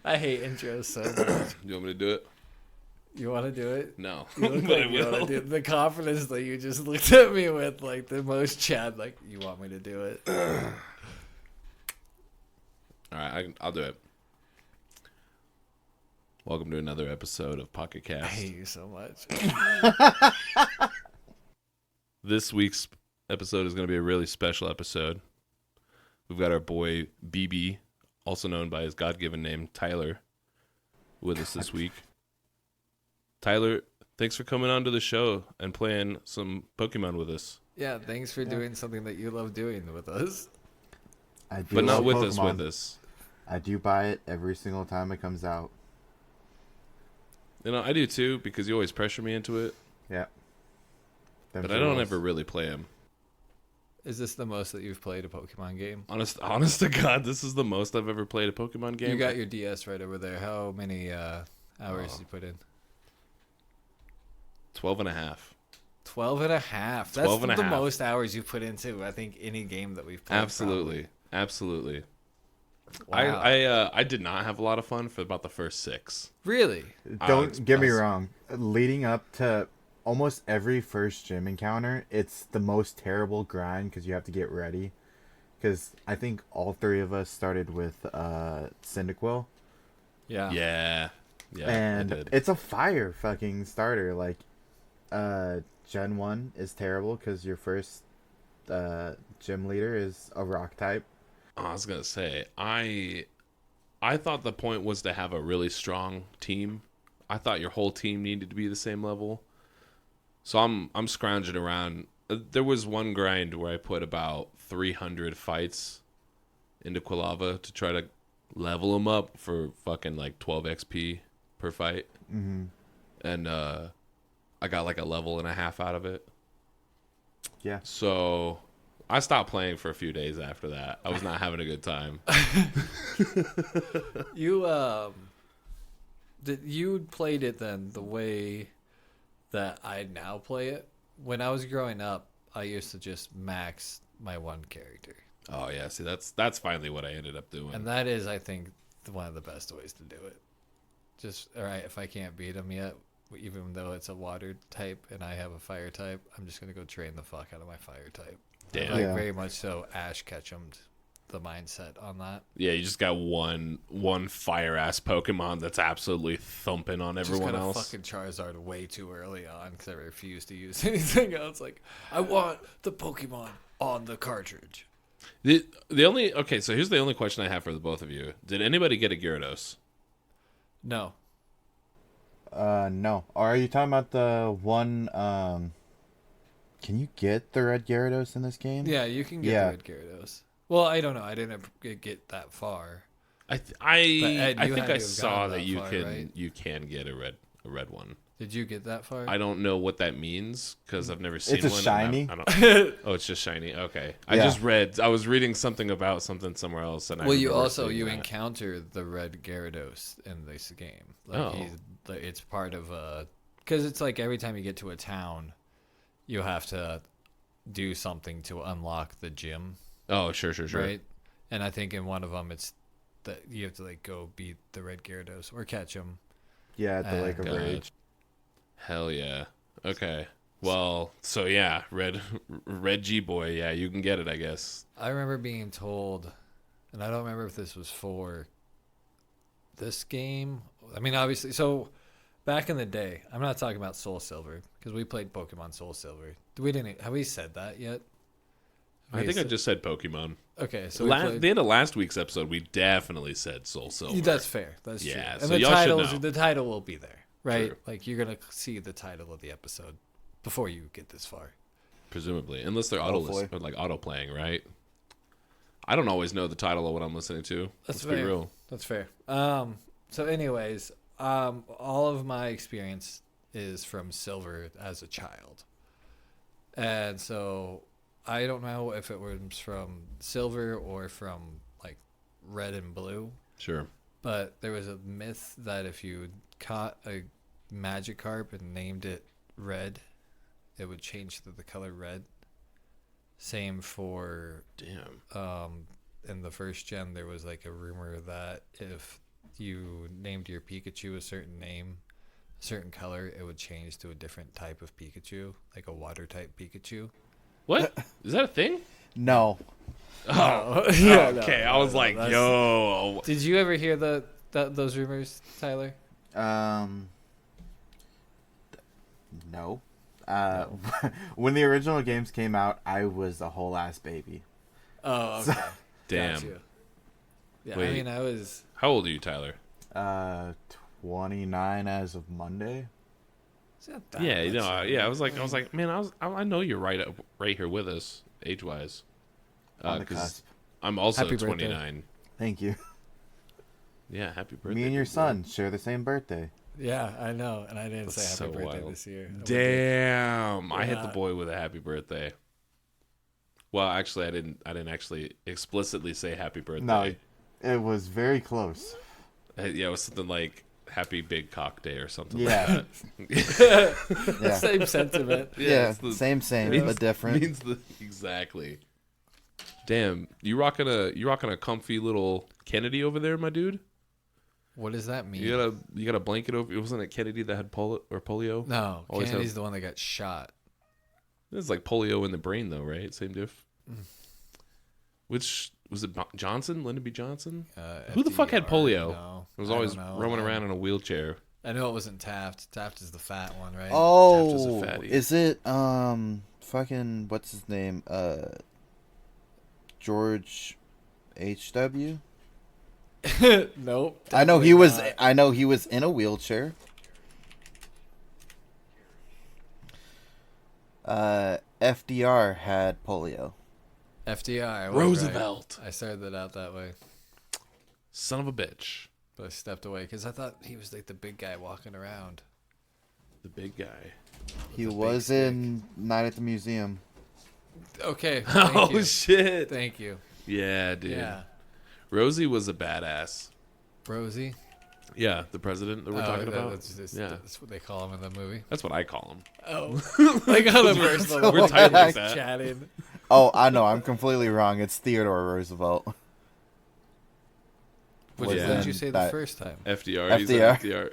I hate intros so much. You want me to do it? You want to do it? No, You look but like I you want will. to do the confidence that you just looked at me with, like the most Chad. Like you want me to do it? All right, I'll do it. Welcome to another episode of Pocket I Cast. hate you so much. This week's episode is going to be a really special episode. We've got our boy BB, also known by his God-given name Tyler, with us this week. Tyler, thanks for coming on to the show and playing some Pokemon with us. Yeah, thanks for doing something that you love doing with us. I do But not love with Pokemon. us. I do buy it every single time it comes out. You know, I do too, because you always pressure me into it. Yeah. But I don't ever really play them. Is this the most that you've played a Pokemon game? Honest to God, this is the most I've ever played a Pokemon game. You got your DS right over there. How many hours did you put in? 12 and a half. 12 and a half. That's 12 and a the half. most hours you've put into, I think, any game that we've played. Absolutely. Absolutely. Wow. I did not have a lot of fun for about the first 6. Really? Don't get me I was- wrong. Leading up to almost every first gym encounter, it's the most terrible grind because you have to get ready. Because I think all three of us started with Cyndaquil. Yeah. Yeah. Yeah, I And did. it's a fire fucking starter. Like, Gen 1 is terrible because your first gym leader is a rock type. I was gonna say, I thought the point was to have a really strong team. I thought your whole team needed to be the same level. So I'm scrounging around. There was one grind where I put about 300 fights into Quilava to try to level them up for fucking like 12 XP per fight. Mm-hmm. And I got like a level and a half out of it. Yeah. So I stopped playing for a few days after that. I was not having a good time. You played it then the way that I now play it. When I was growing up, I used to just max my one character. Oh yeah, see that's finally what I ended up doing. And that is, I think, one of the best ways to do it. Just, all right, if I can't beat him yet, even though it's a water type and I have a fire type, I'm just going to go train the fuck out of my fire type. Damn. Like, Yeah. very much so Ash Ketchum'd the mindset on that. Yeah, you just got one fire ass Pokemon that's absolutely thumping on everyone Just got a else. fucking Charizard way too early on because I refused to use anything else. Like, I want the Pokemon on the cartridge. The only so here's the only question I have for the both of you. Did anybody get a Gyarados? No. No. Are you talking about the one, can you get the red Gyarados in this game? Yeah, you can get Yeah. the Red Gyarados. Well, I don't know. I didn't get that far. I Ed, think you I had to have saw gotten that that you far, can right? you can get a red one. Did you get that far? I don't know what that means because I've never seen It's a one. shiny. I don't, oh, it's just shiny. Okay, Yeah. I was reading something about something somewhere else, and Well, I you remember also seeing you that. encounter the red Gyarados in this game. Like Oh. it's part of because it's like every time you get to a town, you have to do something to unlock the gym, Oh, sure. right? And I think in one of them it's that you have to like go beat the red Gyarados or catch him. Yeah, at the Lake of God. Rage. Hell yeah. Okay. Well, so yeah, red G boy. Yeah, you can get it, I guess. I remember being told, and I don't remember if this was for this game. I mean, obviously, so back in the day, I'm not talking about Soul Silver because we played Pokemon Soul Silver. Have we said that yet? I think I just said Pokemon. Okay, so The end of last week's episode, we definitely said Soul Silver. that's fair. That's Yeah, true. so And y'all should know. the title will be there, right? True. Like you're gonna see the title of the episode before you get this far. Presumably, unless they're Hopefully. auto playing, right? I don't always know the title of what I'm listening to. That's Let's be fair. real. That's fair. So anyways, all of my experience is from Silver as a child. And so I don't know if it was from Silver or from like Red and Blue, Sure. but there was a myth that if you caught a Magikarp and named it Red, it would change to the color red. Same for Damn. in the first gen, there was like a rumor that if you named your Pikachu a certain name, a certain color, it would change to a different type of Pikachu, like a water type Pikachu. What? Is that a thing? No. Oh, Yeah, okay. no, I was no, like, that's- yo. Did you ever hear those rumors, Tyler? No. When the original games came out, I was a whole ass baby. Oh, okay. Damn. Got you. Yeah, Wait. I mean, I was. How old are you, Tyler? 29 as of Monday. It's not that Yeah, much, I was like, man, I know you're right here with us, age wise. On the cusp. I'm also Happy birthday. 29. Thank you. Yeah, happy birthday. Me and your big boy. son share the same birthday. Yeah, I know, and I didn't That's say happy so birthday wild. this year. I would've- Damn, I hit the Yeah. boy with a happy birthday. Well, actually, I didn't actually explicitly say happy birthday. No, it was very close. Yeah, it was something like happy big cock day or something. Yeah. Like that. Yeah. Same sentiment. Yeah, it's the- same, means- but different. Means exactly. Damn, you rocking a comfy little Kennedy over there, my dude. What does that mean? You got a blanket over. It wasn't it Kennedy that had polio? No, Always Kennedy's have- the one that got shot. It's like polio in the brain, though, right? Same diff. Mm. Which was it? Johnson, Lyndon B. Johnson. Uh, Who the fuck had FDR? polio? No, It was I always don't know. roaming around in a wheelchair. I know it wasn't Taft. Taft is the fat one, right? Oh, Taft is a fatty. is it fucking what's his name? George H.W. Nope. I know definitely he was. not. I know he was in a wheelchair. FDR had polio. FDR. I was Roosevelt. Right. I started that out that way, Son of a bitch. but I stepped away because I thought he was like the big guy walking around. The big guy. He the big was stick. in Night at the Museum. Okay. Thank Oh you. shit. Thank you. Yeah, dude. Yeah. Rosie was a badass. Rosie. Yeah, the president that we're talking about. Yeah. That's what they call him in the movie. That's what I call him. Oh, like on the first level, We're tight like just that. chatting. Oh, I know. I'm completely wrong. It's Theodore Roosevelt. Which Was Yeah. did you in say the that- first time? FDR. He's FDR. FDR.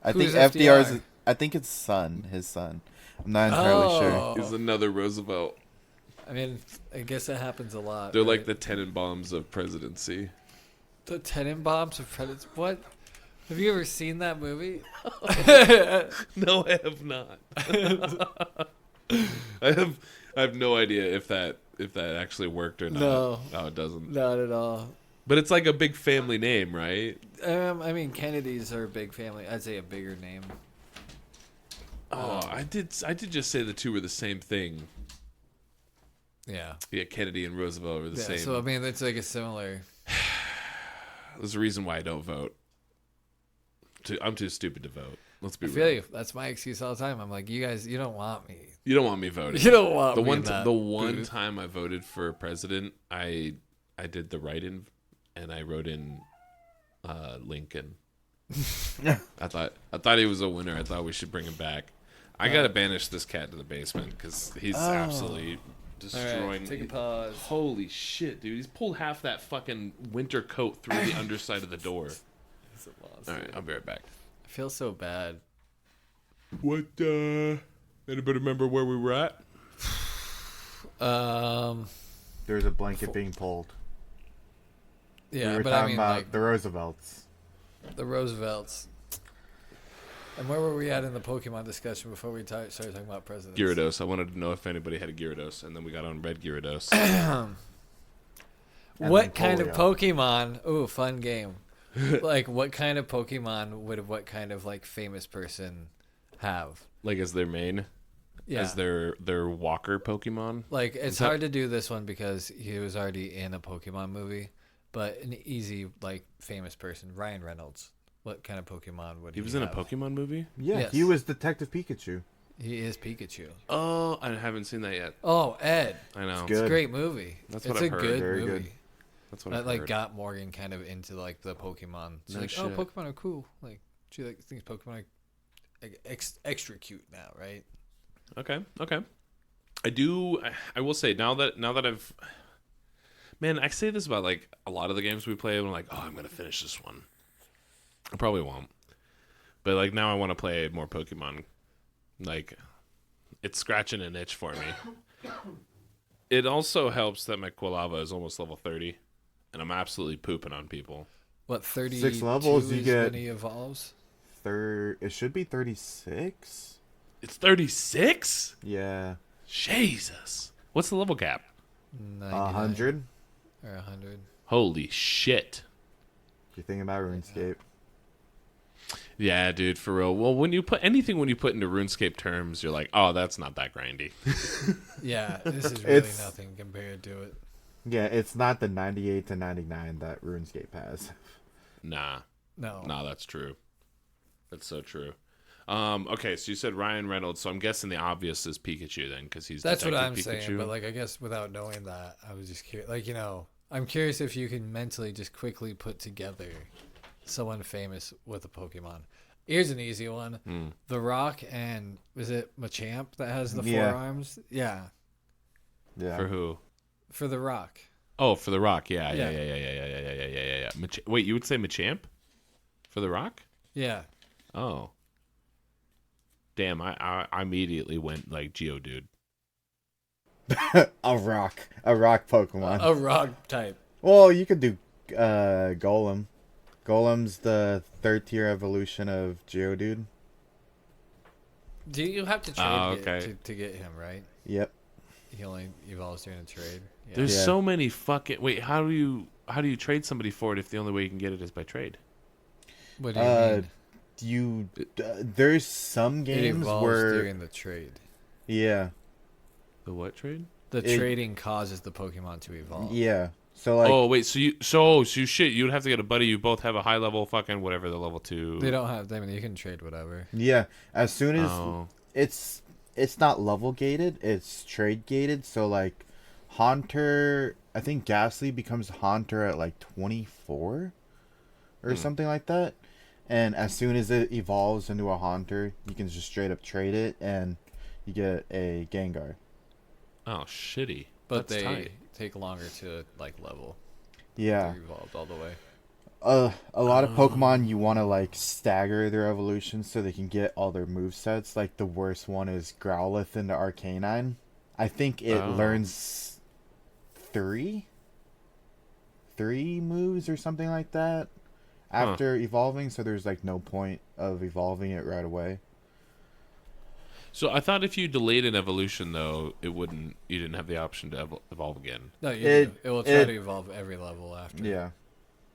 I Who's think FDR's. FDR? I think it's son. His son. I'm not entirely sure. He's another Roosevelt. I mean, I guess that happens a lot. They're like right? the Tenenbaums of presidency. the Tenenbaums of Predators. What? Have you ever seen that movie? No, I have not. I have no idea if that actually worked or not. No. it doesn't. Not at all. But it's like a big family name, right? I mean, Kennedys are a big family. I'd say a bigger name. Oh, I did just say the two were the same thing. Yeah. Yeah, Kennedy and Roosevelt were the Yeah, same. so I mean, it's like a similar. There's a reason why I don't vote. I'm too stupid to vote. Let's be I real. feel you. That's my excuse all the time. I'm like, you guys, you don't want me. You don't want me voting. You don't want the me. one in that the one booth. time I voted for president, I did the write-in and I wrote in Lincoln. I thought he was a winner. I thought we should bring him back. I gotta banish this cat to the basement because he's absolutely All destroying. right, take a pause. Holy shit, dude! He's pulled half that fucking winter coat through the underside of the door. It's a loss. All right, I'll be right back. I feel so bad. What? Anybody remember where we were at? There's a blanket being pulled. Yeah, we were but I talking mean, about like the Roosevelts. the Roosevelts. And where were we at in the Pokemon discussion before we started talking about presidents? Gyarados. I wanted to know if anybody had a Gyarados, and then we got on Red Gyarados. And What then kind of polio. Pokemon? Ooh, fun game. Like, what kind of Pokemon would what kind of like famous person have? Like as their main, Yeah, as their walker Pokemon. like it's that- hard to do this one because he was already in a Pokemon movie. But an easy like famous person, Ryan Reynolds. What kind of Pokemon would He he was in a have? Pokemon movie. Yeah, Yes. he was Detective Pikachu. He is Pikachu. Oh, I haven't seen that yet. Oh, Ed. I know. It's It's a good. great movie. That's it's what a I've heard. good Very movie. good. That's what That I've like heard. got Morgan kind of into like the Pokemon. She's No like, shit. oh, Pokemon are cool. Like she like thinks Pokemon are like, extra cute now, right? Okay. I do. I will say now that I've, man, I say this about like a lot of the games we play. I'm like, oh, I'm gonna finish this one. probably won't. But like now I want to play more Pokemon. Like it's scratching an itch for me. It also helps that my Quilava is almost level 30 and I'm absolutely pooping on people. What, 32 6 levels, you is get- when he evolves? It should be 36. It's 36? Yeah. Jesus. What's the level cap? 99 100. or 100. Holy shit. If you're thinking about RuneScape. Yeah, dude, for real. Well, when you put into RuneScape terms, you're like, oh, that's not that grindy. Yeah, this is really It's- nothing compared to it. Yeah, it's not the 98 to 99 that RuneScape has. Nah, No. that's true. That's so true. Okay, so you said Ryan Reynolds, so I'm guessing the obvious is Pikachu then, because he's That's what Detective I'm Pikachu. saying, but like I guess without knowing that, I was just curious. Like, I'm curious if you can mentally just quickly put together someone famous with a Pokemon. Here's an easy one. The Rock and is it Machamp that has the Yeah. 4 arms? Yeah. Yeah. For who? For the Rock. Oh, for the Rock. Yeah. Yeah. Wait, you would say Machamp for the Rock? Yeah. Oh, damn! I immediately went like Geodude. a rock Pokemon. A Rock type. Well, you could do Golem. Golem's the 3rd tier evolution of Geodude. Do you have to trade okay. to get him, right? Yep. He only evolves during a trade. Yeah. There's Yeah. so many fucking. Wait, how do you trade somebody for it if the only way you can get it is by trade? What do you mean? There's some It games evolves where during the trade. yeah, The what trade? The It- trading causes the Pokemon to evolve. yeah. So like Oh wait, so shit, you'd have to get a buddy. You both have a high level fucking whatever the level 2. They don't have. I mean, you can trade whatever. yeah, as soon as Oh. it's not level gated, it's trade gated. So like Haunter, I think Ghastly becomes Haunter at like 24 or something like that. And as soon as it evolves into a Haunter, you can just straight up trade it and you get a Gengar. Oh, shitty. But That's they tight. take longer to like level. Yeah. They're evolved all the way. A lot of Pokemon you want to like stagger their evolutions so they can get all their movesets. Like the worst one is Growlithe into Arcanine. I think it learns three moves or something like that after evolving, so there's like no point of evolving it right away. So I thought if you delayed an evolution though, you didn't have the option to evolve again. No, you do. It- It will try to evolve every level after. Yeah.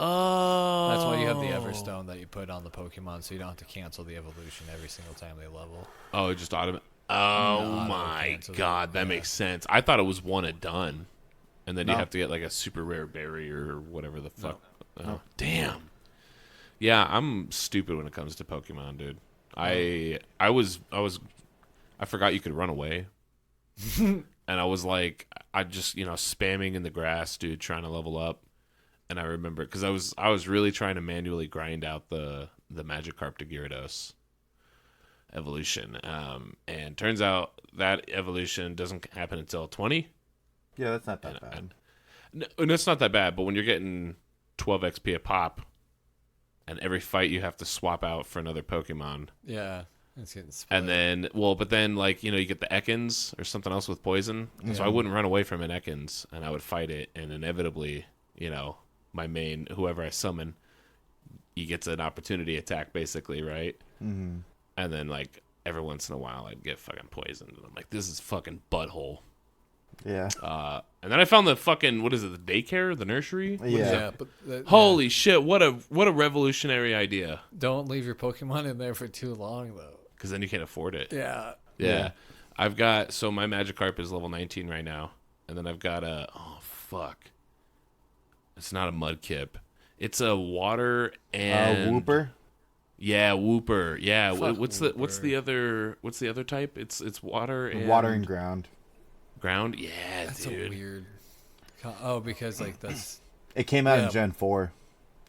Oh. That's why you have the Everstone that you put on the Pokemon, so you don't have to cancel the evolution every single time they level. Oh, it just automatic. Oh No, my cancels it. god, that Yeah. makes sense. I thought it was one and done, and then you No. have to get like a super rare berry or whatever the fuck. No. Oh, damn. Yeah, I'm stupid when it comes to Pokemon, dude. I forgot you could run away, and I was like, I just spamming in the grass, dude, trying to level up. And I remember because I was really trying to manually grind out the Magikarp to Gyarados evolution, and turns out that evolution doesn't happen until 20. Yeah, that's not that bad. No, and it's not that bad, but when you're getting 12 XP a pop, and every fight you have to swap out for another Pokemon, Yeah, it's getting split. and then you get the Ekans or something else with poison, so I wouldn't run away from an Ekans, and I would fight it, and inevitably, my main, whoever I summon, he gets an opportunity attack, basically, right? Mm-hmm. And then, like, every once in a while, I'd get fucking poisoned. And I'm like, this is fucking butthole. Yeah. And then I found the fucking, what is it, the daycare? The nursery? What is Yeah. that? Yeah, but Holy shit, what a revolutionary idea. don't leave your Pokemon in there for too long, though. Because then you can't afford it. Yeah. Yeah. I've got, so my Magikarp is level 19 right now. And then I've got oh, fuck. It's not a Mudkip. It's a water and Wooper. Yeah, Wooper. Yeah, Fuck what's the other type? It's water and Water and ground. ground. Yeah, That's dude. a weird. Oh, because like that's. It came out Yeah. in Gen 4.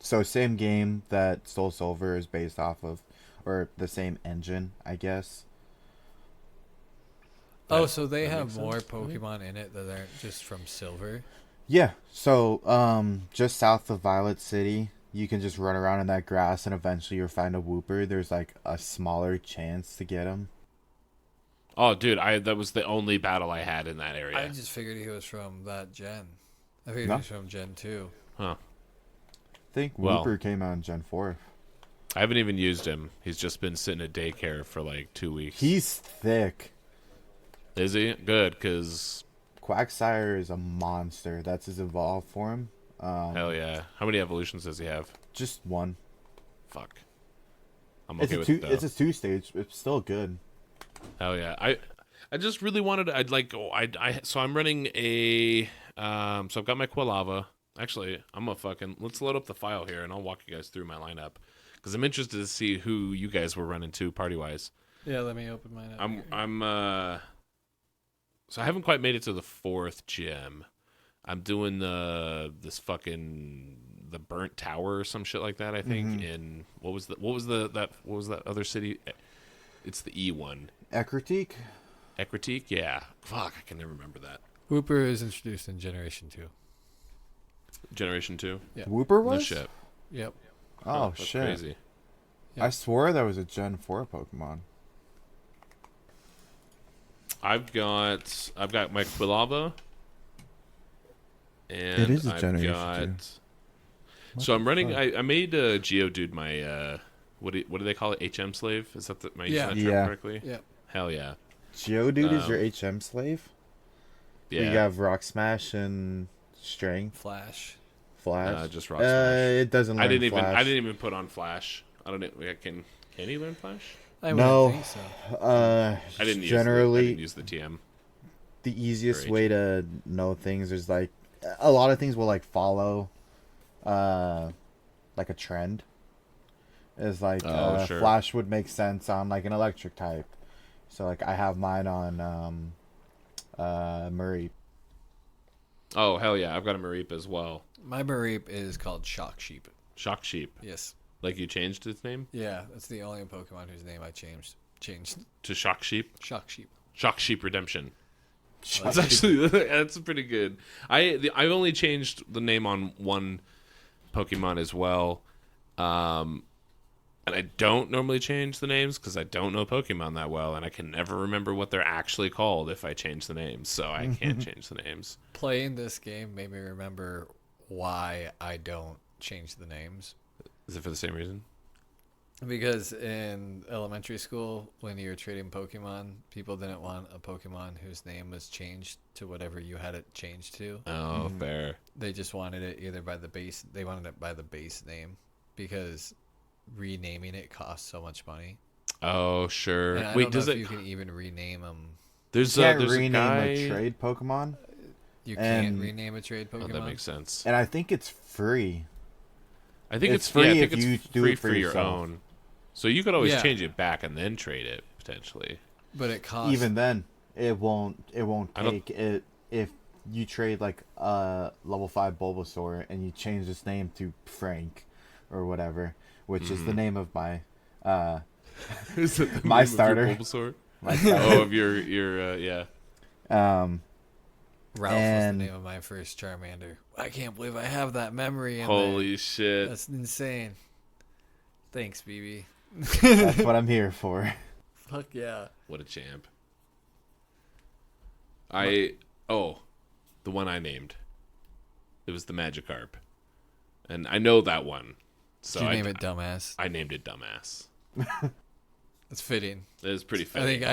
So same game that Soul Silver is based off of, or the same engine, I guess. Oh, so they have makes more sense to me. Pokemon in it that aren't just from Silver. Yeah. So just south of Violet City, you can just run around in that grass and eventually you'll find a whooper, there's like a smaller chance to get him. Oh, dude, that was the only battle I had in that area. I just figured he was from that gen. I figured No. he was from Gen 2. Huh. I think Well. Whooper came out in Gen 4. I haven't even used him. He's just been sitting at daycare for like 2 weeks. He's thick. Is he? Good, because... Quagsire is a monster. That's his evolved form. Hell yeah. How many evolutions does he have? Just one. Fuck. I'm okay with it, though. It's a 2-stage. It's still good. Hell yeah. I just really wanted to... I'd like... Oh, so I'm running a... So I've got my Quilava. Actually, I'm gonna fucking... Let's load up the file here, and I'll walk you guys through my lineup. Because I'm interested to see who you guys were running to party-wise. Yeah, let me open mine up. I'm so I haven't quite made it to the 4th gym. I'm doing the burnt tower or some shit like that, I think. In what was that other city? It's the E one. Ekritique? Ekritique? Yeah. Fuck, I can never remember that. Whooper is introduced in Generation 2. Generation 2? Yeah. Whooper was? No shit. Yep. Oh, that's shit. crazy. I swore that was a Gen 4 Pokemon. I've got my Quilava. And It is a I've Generation got 2. So I'm running. fuck? I made Geodude my what do they call it? HM slave? Is that am I using Yeah. that term Yeah. correctly? Yep. Hell yeah. Geodude is your HM slave? Yeah. You have Rock Smash and Strength, Flash. Flash. Just Rock Smash. It doesn't learn I didn't Flash. even put on Flash. I don't know. Can he learn Flash? I No. wouldn't think so. I didn't generally use the TM. the easiest Or way to know things is like a lot of things will like follow like a trend. Is like Sure. Flash would make sense on like an electric type. So like I have mine on Murray. Oh hell yeah! I've got a Mareep as well. My Mareep is called Shock Sheep. Shock Sheep. Yes. Like you changed its name Yeah, that's the only Pokemon whose name I changed. to Shock Sheep. Shock Sheep. Shock Sheep Redemption. Shock It's actually that's pretty good. I've only changed the name on one Pokemon as well, and I don't normally change the names because I don't know Pokemon that well, and I can never remember what they're actually called if I change the names, so I can't change the names. Playing this game made me remember why I don't change the names. Is it for the same reason? Because in elementary school, when you were trading Pokemon, people didn't want a Pokemon whose name was changed to whatever you had it changed to. Oh, fair. They just wanted it either by the base. They wanted it by the base name because renaming it costs so much money. Oh, sure. And I Wait, don't does know if it? you can even rename them. There's You can't there's a rename guy. a trade Pokemon, You can't And- rename a trade Oh, Pokemon. that makes sense. and I think it's free. I think it's it's free yeah, I if think you it's do free it for for your yourself. own. So you could always Yeah. change it back and then trade it potentially. But it costs. Even then, it won't I don't- take it if you trade like a level 5 Bulbasaur and you change its name to Frank or whatever, which is the name of my Is it the My name of your starter. Bulbasaur? my Oh, of your yeah. um Ralph and- was the name of my first Charmander. I can't believe I have that memory in there. Holy shit! That's insane. Thanks, BB. that's what I'm here for. Fuck yeah. What a champ! The one I named. It was the Magikarp, and I know that one. So Did you name it Dumbass? I named it Dumbass. It's fitting. It was pretty I funny. think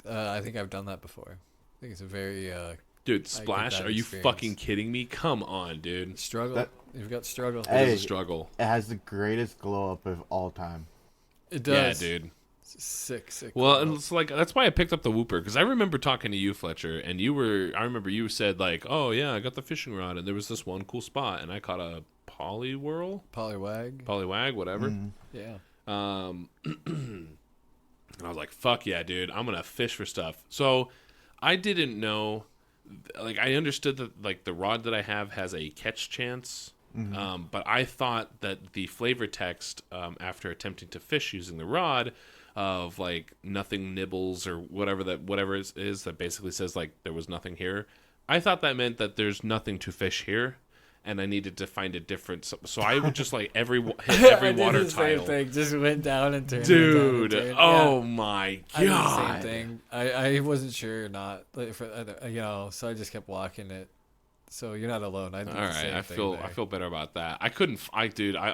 I think I've done that before. I think it's a very Dude, get Splash, that are you experience. fucking kidding me? Come on, dude. struggle. That- You've got struggle. Hey. It is a struggle. It has the greatest glow up of all time. It Yeah, does. dude. It's sick. Well, cool. and it's like that's why I picked up the Whooper because I remember talking to you, Fletcher, and I remember you said like, "Oh yeah, I got the fishing rod, and there was this one cool spot, and I caught a Poliwag, whatever." Mhm. Yeah. And I was like, "Fuck yeah, dude! I'm gonna fish for stuff." So I didn't know, like, I understood that like the rod that I have has a catch chance. But I thought that the flavor text after attempting to fish using the rod of like nothing nibbles or whatever it is that basically says like there was nothing here. I thought that meant that there's nothing to fish here, and I needed to find a different. So I would just like hit every I did water the same tile. thing. Just went down and turned. Dude, went down and turned. oh Yeah. my I did the god. same thing. I wasn't sure or not, like, so I just kept walking it. So you're not alone. I did All the right, same I thing feel there. I feel better about that.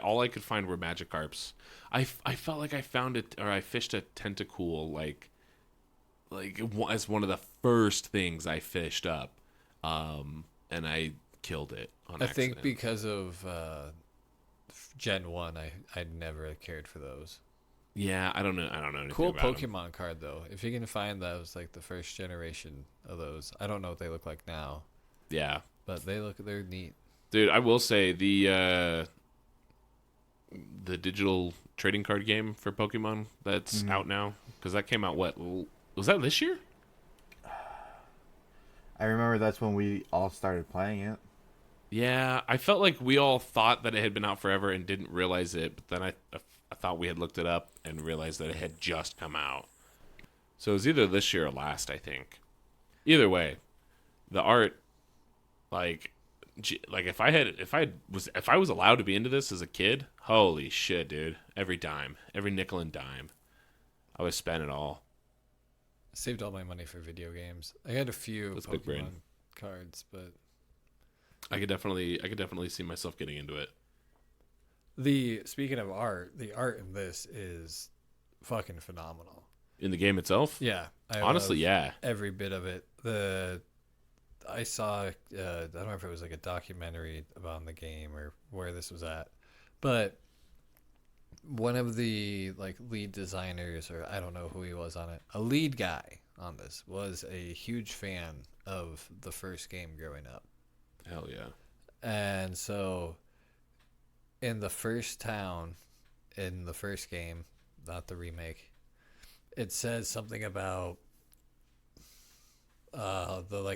All I could find were Magikarps. I felt like I found it, or I fished a Tentacool as one of the first things I fished up, and I killed it on I accident. think because of Gen 1, I never cared for those. Yeah, I don't know anything Cool about 'em. Pokemon card though. If you can find those, like the first generation of those. I don't know what they look like now, Yeah, but they're neat. dude, I will say the digital trading card game for Pokemon that's out now, because that came out, what was that, this year? I remember that's when we all started playing it. Yeah, I felt like we all thought that it had been out forever and didn't realize it, but then I thought we had looked it up and realized that it had just come out. So it was either this year or last, I think. Either way, the art, like if I was allowed to be into this as a kid, holy shit, dude! Every dime, every nickel and dime, I would spend it all. I saved all my money for video games. I had a few That's big brain. Pokemon cards, but I could definitely see myself getting into it. speaking of art, the art in this is fucking phenomenal. In the game itself, Yeah, I honestly, love yeah. every bit of it. I saw I don't know if it was like a documentary about the game or where this was at, but one of the like lead designers, or I don't know who he was on it, a lead guy on this was a huge fan of the first game growing up. Hell yeah. And so in the first town in the first game, not the remake, it says something about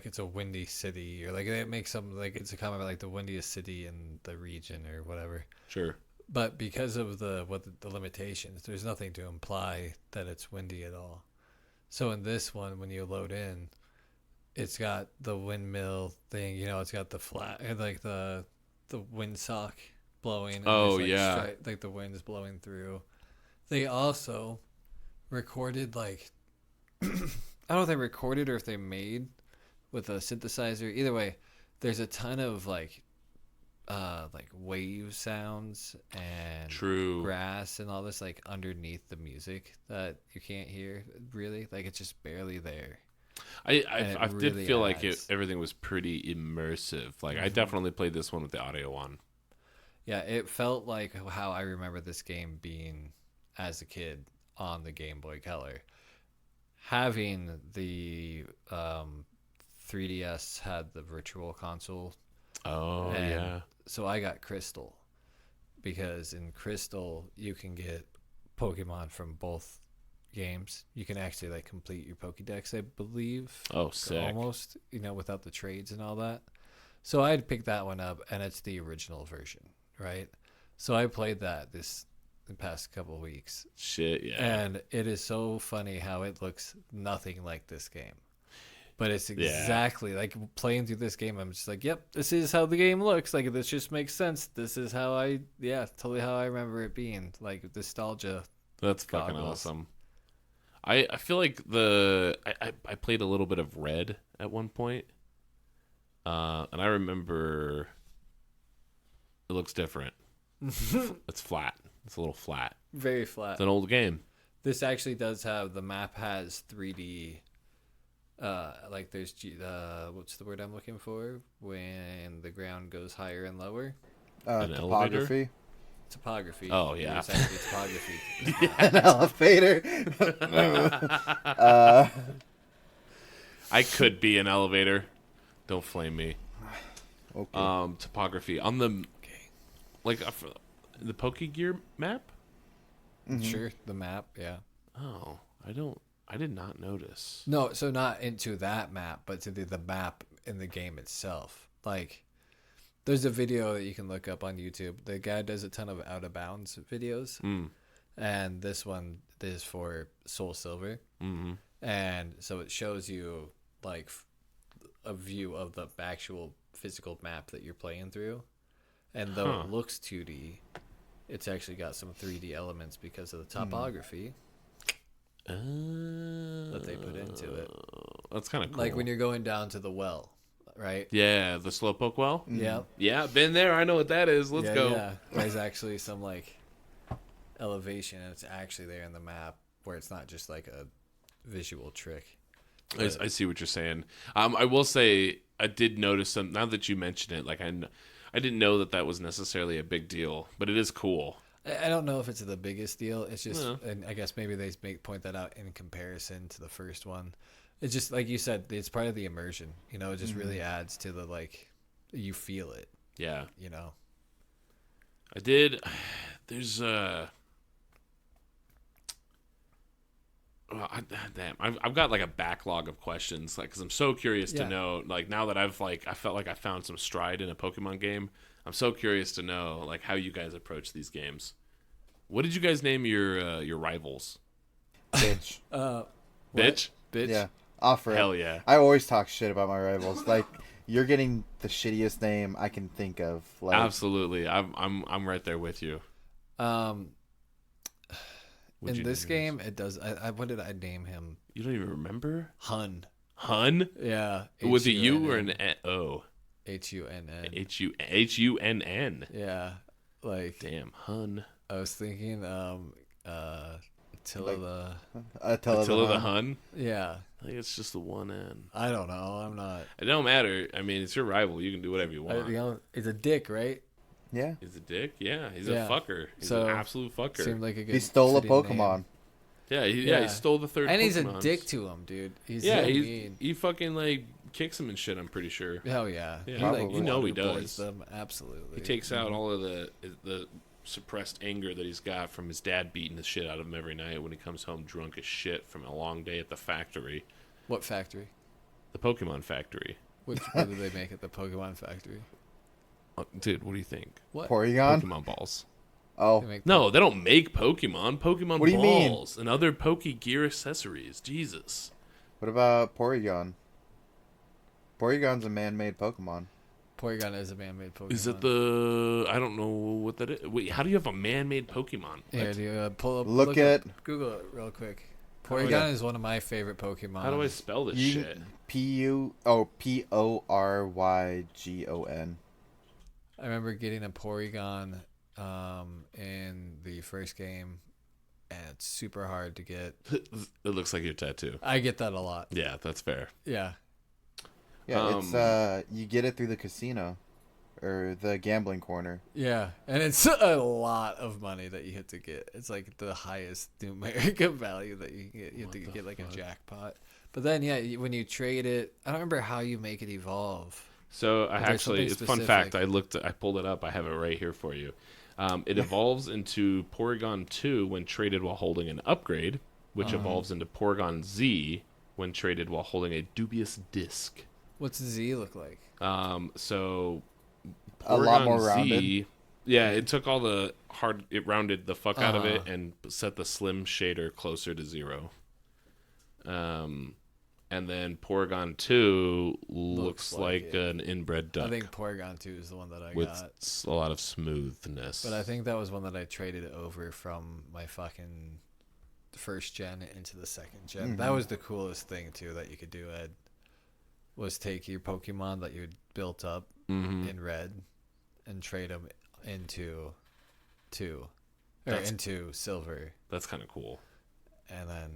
it's a windy city, or like it makes some, like it's a comment about like the windiest city in the region or whatever. Sure. But because of the limitations, there's nothing to imply that it's windy at all. So in this one, when you load in, it's got the windmill thing, it's got the flat, like the windsock blowing. And Oh, there's, yeah. like the wind's blowing through. They also recorded like I don't know if they recorded or if they made with a synthesizer. Either way, there's a ton of like wave sounds and True. grass and all this like underneath the music that you can't hear really. Like it's just barely there. I did really feel like adds. everything was pretty immersive. Like I definitely played this one with the audio on. Yeah, it felt like how I remember this game being as a kid on the Game Boy Color. Having the 3DS had the virtual console. Oh, And yeah. So I got Crystal, because in Crystal you can get Pokemon from both games. You can actually like complete your Pokédex, I believe. Oh, sick. Almost, without the trades and all that. So I had picked that one up, and it's the original version, right? So I played that the past couple of weeks, Shit, yeah. and it is so funny how it looks nothing like this game. But it's exactly like playing through this game. I'm just like, yep, this is how the game looks. Like, this just makes sense. This is how totally how I remember it being. Like, nostalgia. That's fucking goggles. awesome. I feel like I played a little bit of Red at one point. And I remember it looks different. It's flat. It's a little flat. Very flat. It's an old game. This actually does have, the map has 3D. Like there's what's the word I'm looking for when the ground goes higher and lower? An Topography. Topography. Oh, yeah. It's actually topography. An elevator. I could be an elevator. Don't flame me. Okay. Topography on the like the Pokegear map. Sure, the map, yeah. Oh, I did not notice. No, so not into that map, but to the map in the game itself. Like, there's a video that you can look up on YouTube. The guy does a ton of out of bounds videos, and this one is for Soul Silver. Mm-hmm. And so it shows you like a view of the actual physical map that you're playing through. And though Huh. it looks 2D, it's actually got some 3D elements because of the topography that they put into it. That's kind of cool. Like when you're going down to the well, right? Yeah, the slowpoke well. Yeah. Yeah, been there. I know what that is. Let's go. Yeah. There's actually some like elevation, and it's actually there in the map where it's not just like a visual trick. I see what you're saying. I will say I did notice some. Now that you mention it, like I didn't know that was necessarily a big deal, but it is cool. I don't know if it's the biggest deal. It's just, Yeah. and I guess maybe they point that out in comparison to the first one. It's just like you said, it's part of the immersion. You know, it just really adds to the like, you feel it. Yeah, You know. I did. There's damn, I've got like a backlog of questions, like because I'm so curious to Yeah. know. Like now that I felt like I found some stride in a Pokemon game. I'm so curious to know like how you guys approach these games. What did you guys name your rivals? Bitch. Bitch. Bitch. Yeah. Off rip. Hell yeah. I always talk shit about my rivals. Like, you're getting the shittiest name I can think of. Like, Absolutely. I'm right there with you. Um, What'd in you this name yours? game, it does. What did I name him? You don't even remember? Hun. Hun? Yeah. Was it you or Hunn. an O? Hunn. Hunn. Yeah. Like Damn, Hun. I was thinking, Attila Attila Attila the the Hun. Hun? yeah. I think it's just the one N. I don't know. I'm not. It don't matter. I mean, it's your rival. You can do whatever you want. You know, it's a dick, right? Yeah. He's a dick? Yeah, he's Yeah. a fucker. He's So, an absolute fucker. Seemed like a good. He stole a fitting name. Pokemon. Yeah, he Yeah. stole the third And Pokemon. he's a dick to him, dude. He's Yeah, so he's, mean. he fucking, like, kicks him and shit, I'm pretty sure. Hell yeah. Yeah, He, like, probably. You know he waterboards does. them. Absolutely. He takes out all of the suppressed anger that he's got from his dad beating the shit out of him every night when he comes home drunk as shit from a long day at the factory. What factory? The Pokemon factory. What did they make at the Pokemon factory? Dude, what do you think? What? Porygon? Pokemon balls. Oh. They make No, they don't make Pokemon. Pokemon What do you mean? balls and other Poke Gear accessories. Jesus. What about Porygon? Porygon's a man-made Pokemon. Porygon is a man-made Pokemon. Is it the... I don't know what that is. Wait, how do you have a man-made Pokemon? Yeah, What? do you pull up? Look at- up- Google it real quick. do I- Porygon is one of my favorite Pokemon. How do I spell this shit? Porygon. I remember getting a Porygon in the first game, and it's super hard to get. It looks like your tattoo. I get that a lot. Yeah, that's fair. Yeah. Yeah, it's you get it through the casino or the gambling corner. Yeah, and it's a lot of money that you have to get. It's like the highest numeric value that you can get. You have to get like a jackpot. But then, yeah, when you trade it, I don't remember how you make it evolve. So I But there's actually, something it's a fun fact. specific. I pulled it up. I have it right here for you. It evolves into Porygon 2 when traded while holding an upgrade, which evolves into Porygon Z when traded while holding a dubious disc. What's Z look like? So A lot Porygon more Z, rounded. yeah, it took all the it rounded the fuck out of it Uh-huh. and set the slim shader closer to 0. And then Porygon 2 looks like like it. an inbred duck I think Porygon 2 is the one that I with got. a lot of smoothness. But I think that was one that I traded over from my fucking first gen into the second gen. That was the coolest thing too that you could do, Ed. Was take your Pokemon that you had built up in red and trade them into into silver, That's kind of cool. and then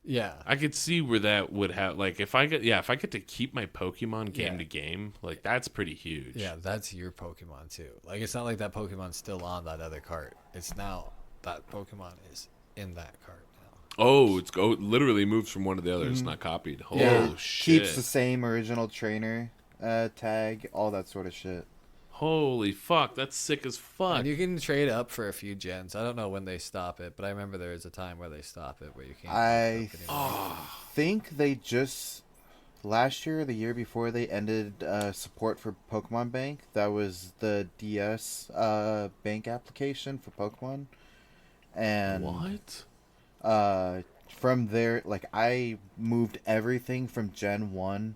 yeah, I could see where that would have like if I get to keep my Pokemon game Yeah. to game, like that's pretty huge. yeah, that's your Pokemon too. Like it's not like that Pokemon's still on that other cart. It's now that Pokemon is in that cart now. Oh, literally moves from one to the other. It's not copied. Oh Yeah, shit. keeps the same original trainer tag, all that sort of shit. Holy fuck, that's sick as fuck. And you can trade up for a few gens. I don't know when they stop it, but I remember there was a time where they stop it where you can't. I pick up anymore. think they just last year or the year before they ended support for Pokemon Bank. That was the DS bank application for Pokemon. And What? from there, like I moved everything from Gen 1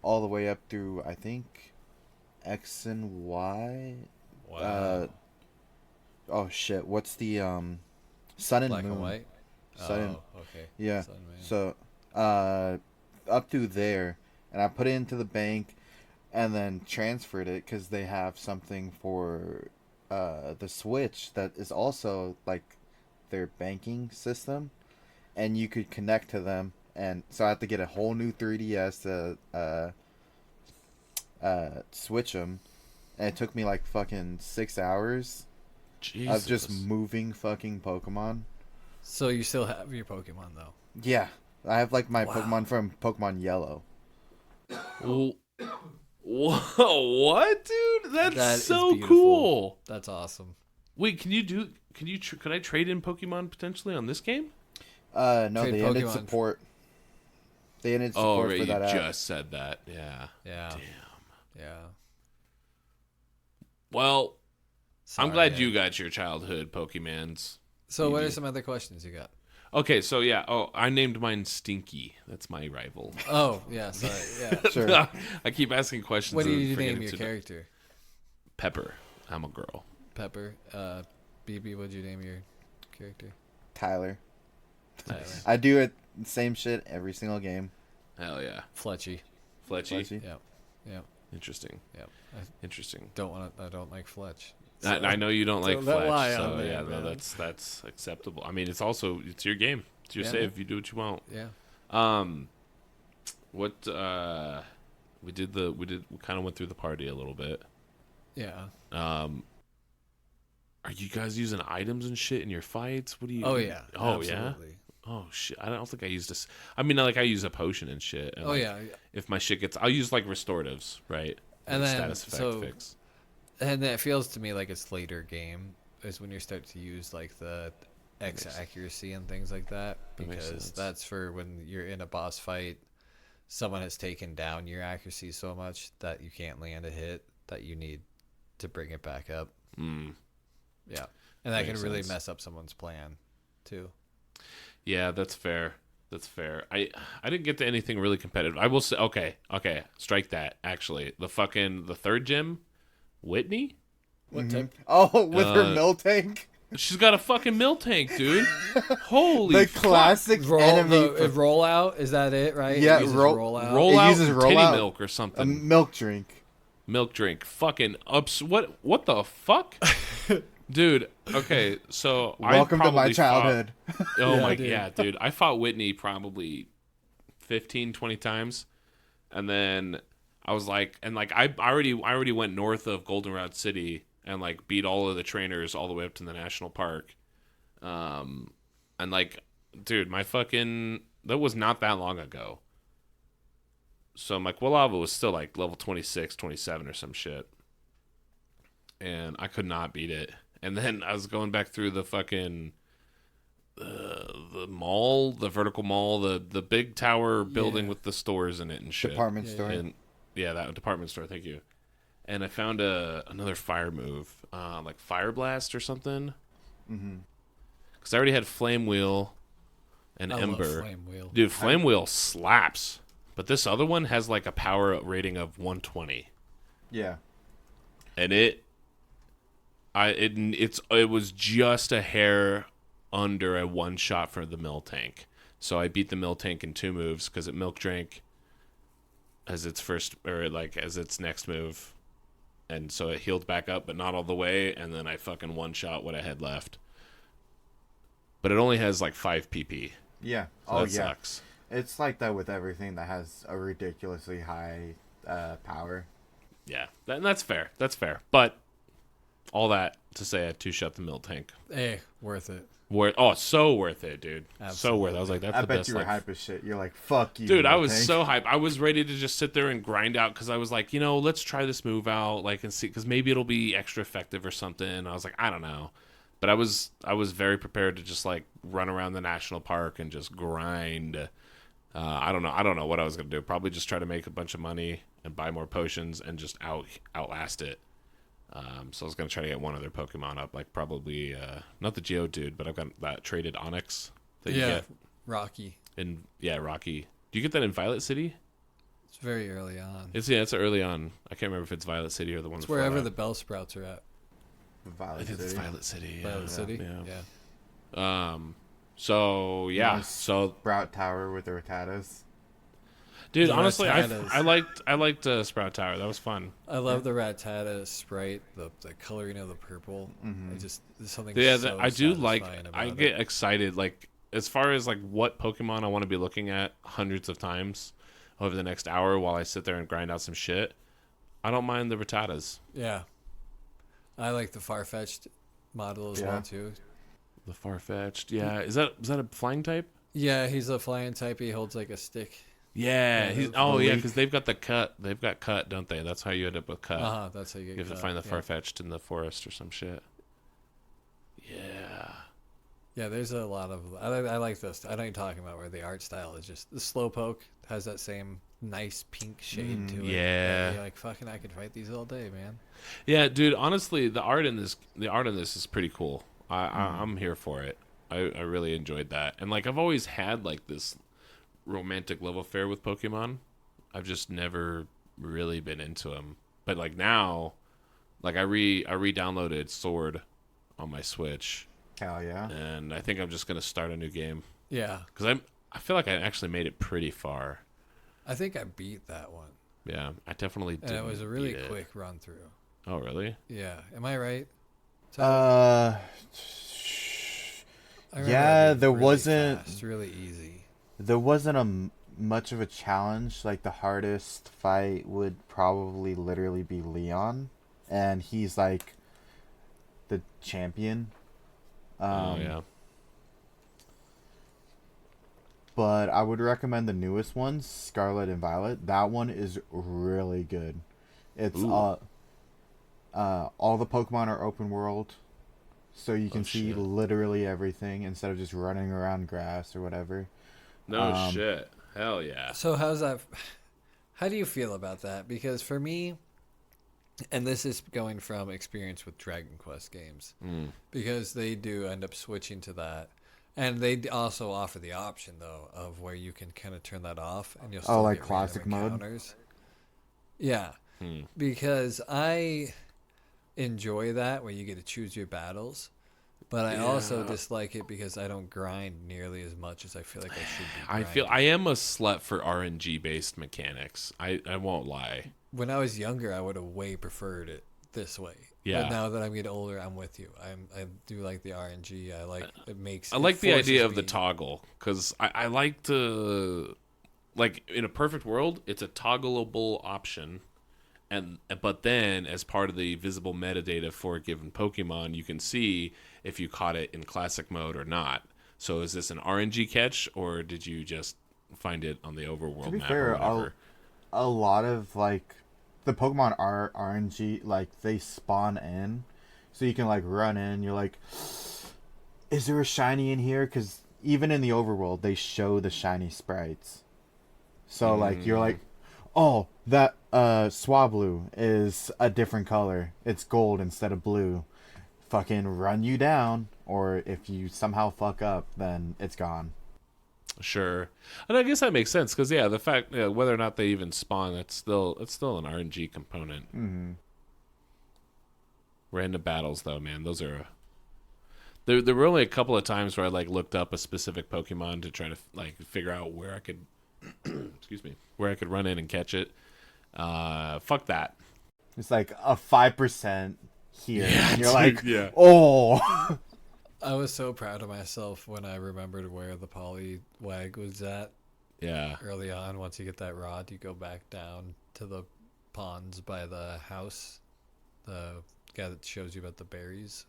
all the way up through I think X and Y Wow. Oh shit, what's the Sun and Black Moon? and white. Sun and, Okay. yeah. Sun Man. So up through there, and I put it into the bank, and then transferred it because they have something for the Switch that is also like their banking system, and you could connect to them. And so I had to get a whole new 3DS to switch them, and it took me like fucking 6 hours Jesus. of just moving fucking Pokemon. So you still have your Pokemon though? Yeah, I have like my Wow. Pokemon from Pokemon Yellow. Whoa, what, dude? That's That is so beautiful. cool. That's awesome. Wait, could I trade in Pokemon potentially on this game? No, Trade they ended Pokemon. support. They ended Oh, support right, for you that app. just said that. Yeah. Yeah. Damn. Yeah. Well, I'm Sorry, glad Ed. you got your childhood Pokemons. So what You are do. some other questions you got? Okay, so yeah. Oh, I named mine Stinky. That's my rival. Oh, yeah, sorry. Yeah. Sure. I keep asking questions. What do and you forgetting name your to- character? Pepper. I'm a girl. Pepper. BB, what'd you name your character? Tyler. Tyler. I do it same shit every single game. Hell yeah. Fletchy. Fletchy. Fletchy. Yep. Yep. Interesting. Yep. Interesting. I don't like Fletch. I know you don't like throw that Fletch, lie so out there, yeah, no, man. that's acceptable. I mean, it's your game. It's your Yeah. save. You do what you want. Yeah. What we kind of went through the party a little bit. Yeah. Are you guys using items and shit in your fights? What do you? Oh yeah. Oh Absolutely. yeah. Oh shit! I don't think I used this. I mean, like I use a potion and shit. And Oh like, yeah. If my shit gets, I'll use like restoratives, right? And Like then, status effect so- fix. And it feels to me like it's later game is when you start to use like the X makes- accuracy and things like that That makes because sense. that's for when you're in a boss fight, someone has taken down your accuracy so much that you can't land a hit that you need to bring it back up. Mm. Yeah, and that Makes can really sense. mess up someone's plan, too. Yeah, that's fair. That's fair. I didn't get to anything really competitive. I will say, okay, strike that. Actually, the third gym, Whitney. What type? Oh, with her Uh, mill tank. She's got a fucking mill tank, dude. Holy The fuck. classic enemy. Rollout is that it? Right? Yeah, It uses rollout. Roll It out uses and titty rollout. milk or A something. milk drink. Milk drink. Fucking ups. What the fuck? Dude, okay, so Welcome I to my probably fought- childhood. Oh Yeah, my dude. yeah, dude. I fought Whitney probably 15, 20 times. And then I was like I already went north of Goldenrod City and like beat all of the trainers all the way up to the national park. And like dude, that was not that long ago. So my Quilava was still like level 26, 27 or some shit. And I could not beat it. And then I was going back through the fucking the mall, the vertical mall, the big tower building Yeah. with the stores in it and shit. Department Yeah, store. And yeah, that department store. Thank you. And I found another fire move, like Fire Blast or something. Mm-hmm. Because I already had Flame Wheel and I Ember. love Flame Wheel. Dude, Flame Wheel slaps. But this other one has like a power rating of 120. Yeah. And it was just a hair under a one shot for the mill tank. So I beat the mill tank in 2 moves because it milk drank as its next move. And so it healed back up, but not all the way. And then I fucking one shot what I had left. But it only has like 5 PP. Yeah. So Oh that yeah. sucks. It's like that with everything that has a ridiculously high power. Yeah, that's fair. That's fair. But all that to say, I 2-shot the mill tank. Hey, worth it. So worth it, dude. So Absolutely. worth it. I was like, that's I the bet best. you were Like, hype as shit. You're like, fuck you. dude, I mill was tank. so hyped. I was ready to just sit there and grind out because I was like, let's try this move out, like, and see, because maybe it'll be extra effective or something. And I was like, I don't know, but I was very prepared to just like run around the national park and just grind. I don't know what I was gonna do. Probably just try to make a bunch of money and buy more potions and just outlast it. So I was gonna try to get one other Pokemon up, like probably not the Geodude, but I've got that traded Onyx that you Yeah, get Rocky. in Rocky. Do you get that in Violet City? It's very early on. It's early on. I can't remember if it's Violet City or the one It's before wherever that. the Bell Sprouts are at. Violet I think it's City. Violet City. Violet City. Yeah. Yeah. So yeah. So Sprout Tower with the Rattatas. dude, The honestly, Rattatas. I liked Sprout Tower. That was fun. I love the Rattata sprite, the coloring of the purple. Mm-hmm. There's something. Yeah, so I do like. satisfying I about get it. excited like as far as like what Pokemon I want to be looking at hundreds of times over the next hour while I sit there and grind out some shit. I don't mind the Rattatas. Yeah, I like the Farfetch'd model as well too. The Farfetch'd. Yeah, is that a flying type? Yeah, he's a flying type. He holds like a stick. Yeah, Yeah, he's the yeah, leak. because they've got the cut. They've got cut, don't they? That's how you end up with cut. That's how you get. You have to cut, find the yeah. Farfetch'd in the forest or some shit. Yeah. Yeah, there's a lot of. I like this. I know you're talking about where the art style is just the Slowpoke has that same nice pink shade to it. Yeah. You're like fucking. I could fight these all day, man. Yeah, dude. Honestly, the art in this is pretty cool. I'm here for it. I really enjoyed that, and like I've always had like this romantic love affair with Pokemon. I've just never really been into them, but like now, like I re-downloaded Sword on my Switch, Hell yeah. and I think I'm just gonna start a new game Yeah, because I feel like I actually made it pretty far. I think I beat that one, Yeah, I definitely did. and it was a really quick run through. Oh, really? Yeah, am I right? Uh, I remember yeah, it being there really wasn't- fast, really easy. there wasn't much of a challenge. Like the hardest fight would probably literally be Leon, and he's like the champion. Oh yeah. But I would recommend the newest ones, Scarlet and Violet. That one is really good. It's Ooh. all the Pokemon are open world, so you can see shit. literally everything instead of just running around grass or whatever. No shit. Hell yeah. So how's that? How do you feel about that? Because for me, and this is going from experience with Dragon Quest games, because they do end up switching to that, and they also offer the option though of where you can kind of turn that off, and you'll still like get classic random mode? encounters. Yeah, because I enjoy that where you get to choose your battles. But I also dislike it because I don't grind nearly as much as I feel like I should be. I am a slut for RNG based mechanics. I won't lie. When I was younger, I would have way preferred it this way. Yeah. But now that I'm getting older, I'm with you. I do like the RNG. I like it makes. I it like the idea forces of the me- toggle because I like to, like in a perfect world, it's a toggleable option, but then as part of the visible metadata for a given Pokemon, you can see if you caught it in classic mode or not. So is this an RNG catch or did you just find it on the overworld To be map fair, or whatever? a lot of like the Pokemon are RNG, like they spawn in, so you can like run in. You're like, is there a shiny in here? Because even in the overworld, they show the shiny sprites. So like you're like, oh, that Swablu is a different color. It's gold instead of blue. Fucking run you down, or if you somehow fuck up, then it's gone. Sure, and I guess that makes sense because the fact whether or not they even spawn, it's still an RNG component. Mm-hmm. Random battles, though, man, those are. There were only a couple of times where I like looked up a specific Pokemon to try to like figure out where I could, excuse me, where I could run in and catch it. Fuck that. It's like a 5% here, Yeah, and you're dude, like, yeah. oh. I was so proud of myself when I remembered where the Poliwag was at Yeah. early on. Once you get that rod, you go back down to the ponds by the house. The guy that shows you about the berries.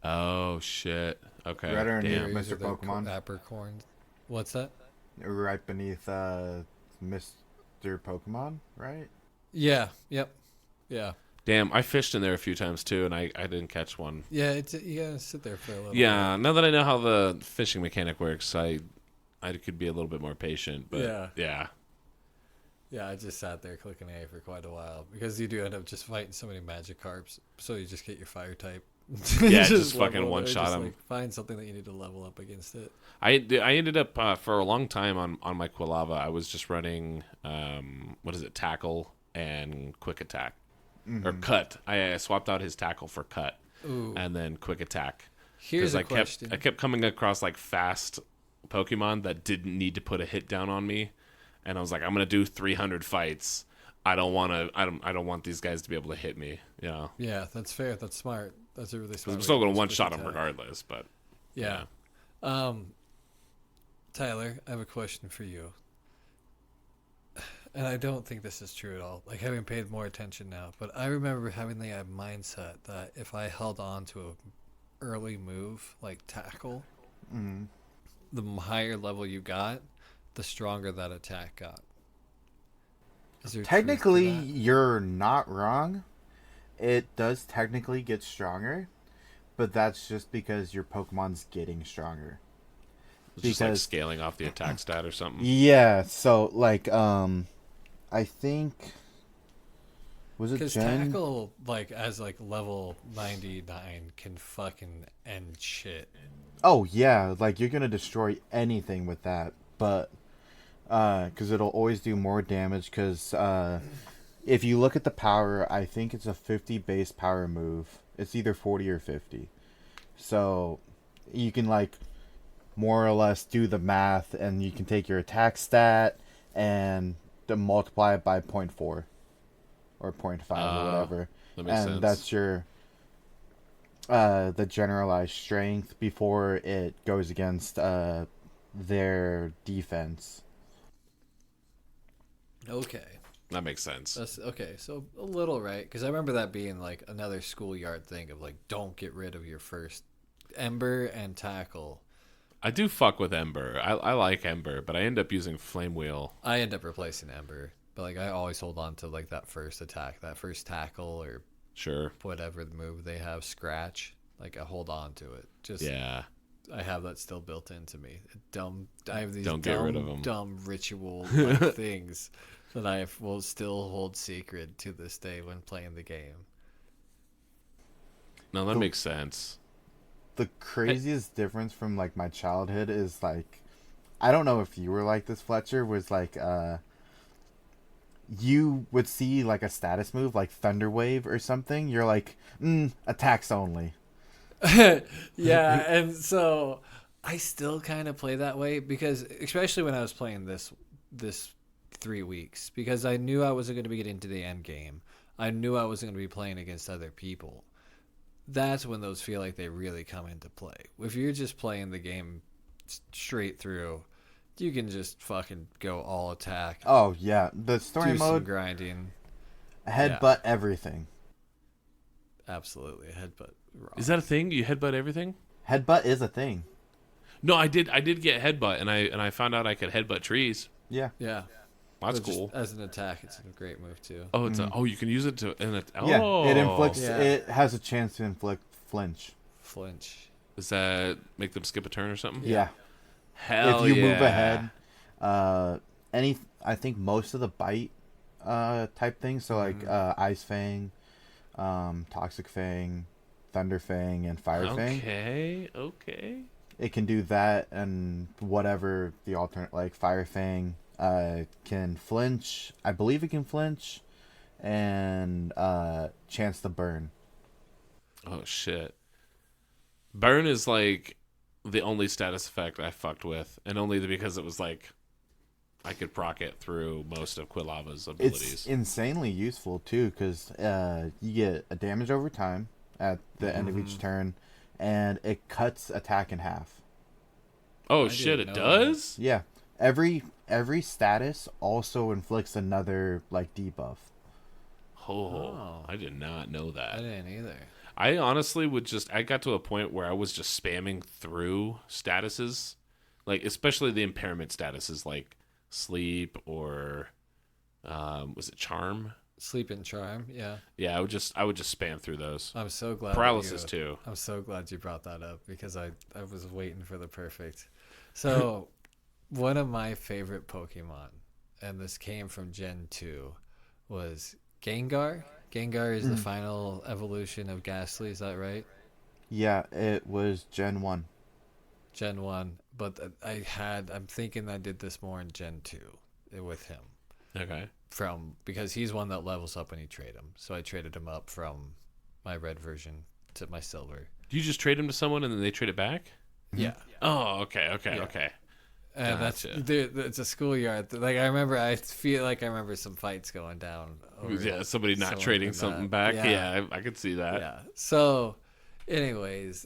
Oh shit. Okay. Right underneath Damn. Mr. Or the Pokemon. Apricorns. What's that? Right beneath Mr. Pokemon, right? Yeah. Yep. Yeah. Damn. I fished in there a few times too, and I didn't catch one. Yeah. You gotta sit there for a little. Yeah. Now that I know how the fishing mechanic works, I could be a little bit more patient. But Yeah. yeah. Yeah, I just sat there clicking A for quite a while because you do end up just fighting so many Magikarps, so you just get your fire type. Yeah, just fucking level one it, shot just, 'em. like, find something that you need to level up against it. I ended up for a long time on my Quilava. I was just running tackle and quick attack or cut. I swapped out his tackle for cut Ooh. and then quick attack. Here's a I question. I kept coming across like fast Pokemon that didn't need to put a hit down on me, and I was like, I'm gonna do 300 fights. I don't want to. I don't want these guys to be able to hit me. You know. Yeah, that's fair. That's smart. That's a really smart. I'm still way gonna use one quick shot them attack. regardless. But Yeah. Tyler, I have a question for you. And I don't think this is true at all. Like, having paid more attention now, but I remember having the mindset that if I held on to a early move like tackle, the higher level you got, the stronger that attack got. Is there truth to Technically, that? you're not wrong. It does technically get stronger, but that's just because your Pokemon's getting stronger. it's just like Because scaling off the attack stat or something. yeah, so like I think was it Because Jen? tackle, like, as like level 99 can fucking end shit. Oh yeah, like you're gonna destroy anything with that, but because it'll always do more damage. Because if you look at the power, I think it's a 50 base power move. It's either 40 or 50. So you can like more or less do the math, and you can take your attack stat and multiply it by 0.4 or 0.5 or whatever, That makes and sense. that's your the generalized strength before it goes against their defense. Okay. That makes sense. That's okay. So a little right, because I remember that being like another schoolyard thing of like, don't get rid of your first Ember and tackle. I do fuck with Ember. I like Ember, but I end up using Flame Wheel. I end up replacing Ember, but like I always hold on to like that first attack, that first tackle, or Sure. whatever the move they have, scratch. Like I hold on to it. Just Yeah. I have that still built into me. I have these Don't get rid of 'em. dumb ritual like things that I will still hold sacred to this day when playing the game. No, that makes sense. The craziest difference from like my childhood is like, I don't know if you were like this, Fletcher, was like you would see like a status move like Thunder Wave or something, you're like, attacks only. Yeah, and so I still kind of play that way because, especially when I was playing this 3 weeks, because I knew I wasn't going to be getting to the end game. I knew I wasn't going to be playing against other people. That's when those feel like they really come into play. If you're just playing the game straight through, you can just fucking go all attack, Oh yeah, the story do some mode, grinding. headbutt everything. Absolutely, headbutt. Raw. Is that a thing? You headbutt everything? Headbutt is a thing. No, I did get headbutt, and I found out I could headbutt trees. Yeah. Yeah, That's but just cool. as an attack, it's a great move too. Oh, it's you can use it to Yeah, oh. it inflicts. Yeah. It has a chance to inflict flinch. Flinch. Does that make them skip a turn or something? Yeah. Hell If you yeah. move ahead, I think most of the bite type things. So like Ice Fang, Toxic Fang, Thunder Fang, and Fire Fang. Okay. It can do that, and whatever the alternate, like Fire Fang can flinch. I believe it can flinch, and chance to burn. Oh shit. Burn is like the only status effect I fucked with, and only because it was like I could proc it through most of Quilava's abilities. It's insanely useful too, because you get a damage over time at the end of each turn, and it cuts attack in half. Oh I shit, didn't it know that. does? Yeah, every status also inflicts another like debuff. Oh, I did not know I that. didn't either. I honestly I got to a point where I was just spamming through statuses, like especially the impairment statuses like sleep or was it charm? Sleep and charm. Yeah, Yeah, I would just spam through those. I'm so glad. Paralysis that you, too. I'm so glad you brought that up because I was waiting for the perfect. So, one of my favorite Pokemon, and this came from Gen 2, was Gengar. Gengar is the final evolution of Ghastly, is that right? Yeah, it was Gen 1. Gen 1, but I'm thinking I did this more in Gen 2 with him. Okay. Because he's one that levels up when you trade him. So I traded him up from my red version. to my silver. Do you just trade them to someone and then they trade it back? Yeah. Oh, okay. Yeah. And Gotcha. it's a schoolyard. Like I feel like I remember some fights going down. Over Somebody not someone trading doing something that. back. Yeah. Yeah, I could see that. Yeah. So, anyways,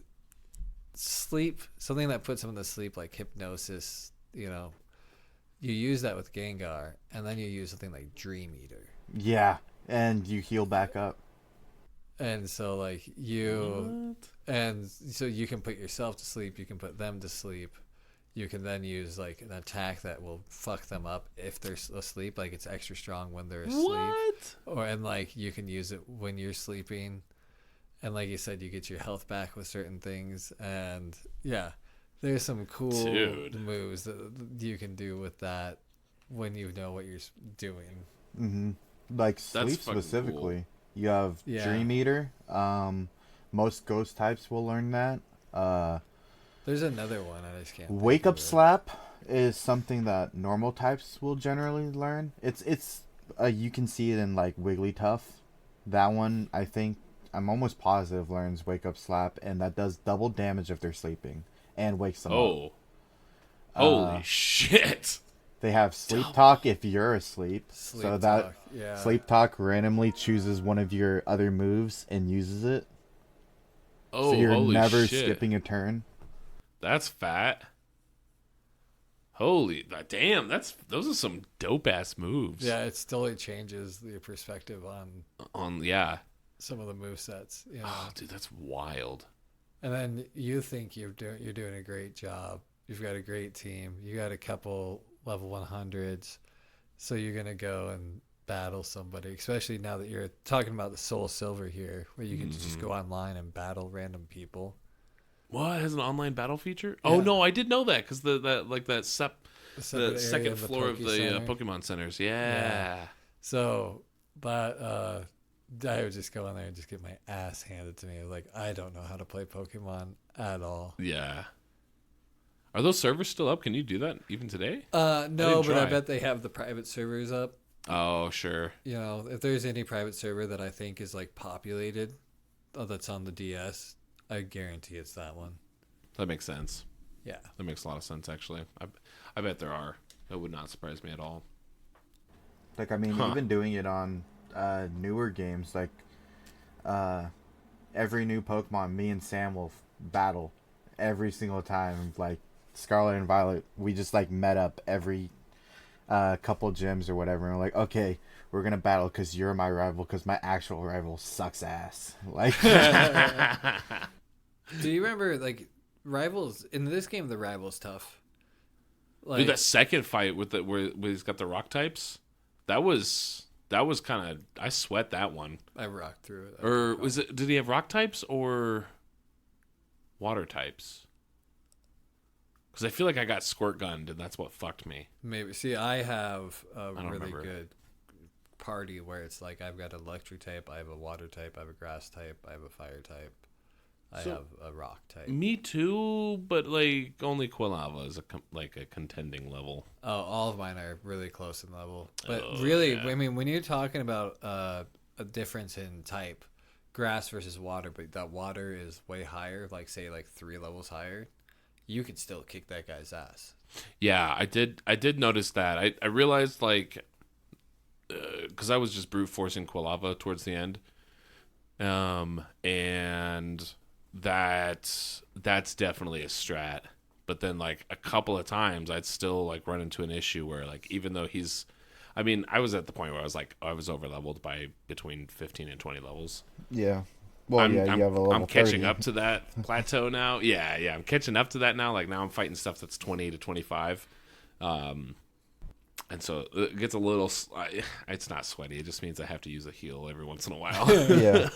sleep, something that puts someone to sleep, like hypnosis, you use that with Gengar, and then you use something like Dream Eater. Yeah, and you heal back up. And so, like, and so you can put yourself to sleep, you can put them to sleep. You can then use, like, an attack that will fuck them up if they're asleep. Like, it's extra strong when they're asleep. And, like, you can use it when you're sleeping. And like you said, you get your health back with certain things. And, yeah, there's some cool moves that you can do with that when you know what you're doing. Mm-hmm. Like, sleep specifically. Cool. You have Dream Eater. Most ghost types will learn that. There's another one I just can't. Wake Up Slap is something that normal types will generally learn. It's you can see it in like Wigglytuff. That one, I think, I'm almost positive learns Wake Up Slap, and that does double damage if they're sleeping and wakes them up. Holy shit! They have Sleep Talk if you're asleep. Sleep Talk randomly chooses one of your other moves and uses it. Oh, so you're holy never shit. skipping a turn. That's fat. Holy damn! Those are some dope ass moves. Yeah, it still changes the perspective on some of the movesets. Oh, dude, that's wild. And then you think you're doing a great job. You've got a great team. You got a couple level 100s, so you're gonna go and battle somebody. Especially now that you're talking about the Soul Silver here, where you can just go online and battle random people. What, it has an online battle feature? Yeah. Oh no, I did know that because the second floor of the Pokemon centers. Yeah. So, but I would just go in there and just get my ass handed to me. Like, I don't know how to play Pokemon at all. Yeah. Are those servers still up? Can you do that even today? No, but I bet they have the private servers up. Oh, sure. If there's any private server that I think is like populated, that's on the DS, I guarantee it's that one. That makes sense. Yeah. That makes a lot of sense, actually. I bet there are. That would not surprise me at all. Like, I mean, even doing it on newer games, like every new Pokemon, me and Sam will battle every single time. Like, Scarlet and Violet, we just, like, met up every couple gyms or whatever. And we're like, okay, we're going to battle because you're my rival because my actual rival sucks ass. Like... Do you remember, like, rivals in this game? The rival's tough. Like, dude, that second fight with where he's got the rock types, that was kind of, I sweat that one. I rocked through it. Or was it? Did he have rock types or water types? Because I feel like I got squirt gunned and that's what fucked me. Maybe. See, I have a really remember. good party where it's like I've got an electric type, I have a water type, I have a grass type, I have a fire type. I have a rock type. Me too, but like only Quilava is a contending level. Oh, all of mine are really close in level. But really, yeah. I mean, when you're talking about a difference in type, grass versus water, but that water is way higher, like say like 3 levels higher, you could still kick that guy's ass. Yeah, I did notice that. I realized like because I was just brute forcing Quilava towards the end, and that's definitely a strat. But then like a couple of times I'd still like run into an issue where like even though I was at the point where I was over leveled by between 15 and 20 levels. Yeah. Well, you have a level I'm catching 30. up to that plateau now. Yeah, I'm catching up to that now. Like now I'm fighting stuff that's 20 to 25. And so it gets a little it's not sweaty. It just means I have to use a heal every once in a while. Yeah.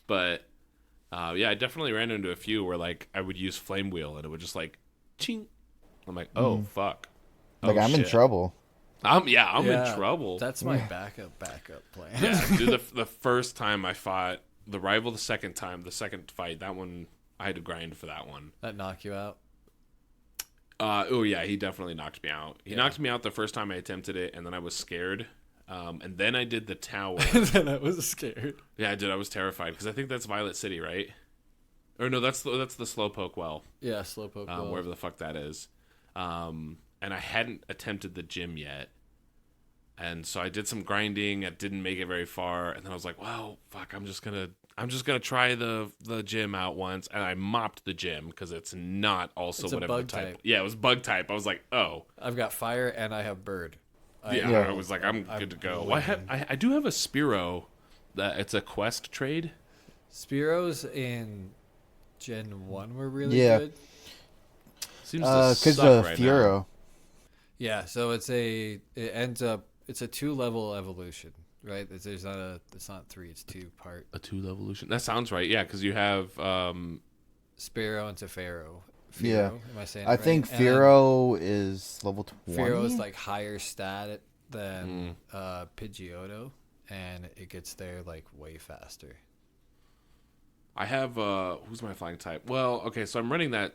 But yeah, I definitely ran into a few where like I would use Flame Wheel and it would just like ching. I'm like, oh fuck. Like I'm in trouble. I'm in trouble. That's my backup plan. Yeah, dude, the first time I fought the rival, the second fight, that one I had to grind for that one. That knock you out? Oh yeah, he definitely knocked me out. He knocked me out the first time I attempted it, and then I was scared. And then I did the tower. And then I was scared. Yeah, dude, I was terrified because I think that's Violet City, right? Or no, that's the Slowpoke well. Yeah, Slowpoke. Wherever the fuck that is. And I hadn't attempted the gym yet. And so I did some grinding. I didn't make it very far, and then I was like, "Well, fuck! I'm just gonna try the gym out once." And I mopped the gym because it's not also It's a whatever bug the type. type. Yeah, it was bug type. I was like, "Oh, I've got fire and I have bird. yeah." I was like, "I'm good to go." Well, winning. I do have a Spearow. That it's a quest trade. Spearows in Gen 1 were really Yeah. good. Seems to Because suck right now. Furo. Yeah, so it's a 2-level evolution, right? It's not 3, it's 2-part. A 2 evolution. That sounds right. Yeah, because you have Sparrow into Pharaoh. Yeah. Am I saying it I right? think And then Furo is level 20. Pharaoh is like higher stat than Pidgeotto, and it gets there like way faster. I have who's my flying type? Well, okay, so I'm running that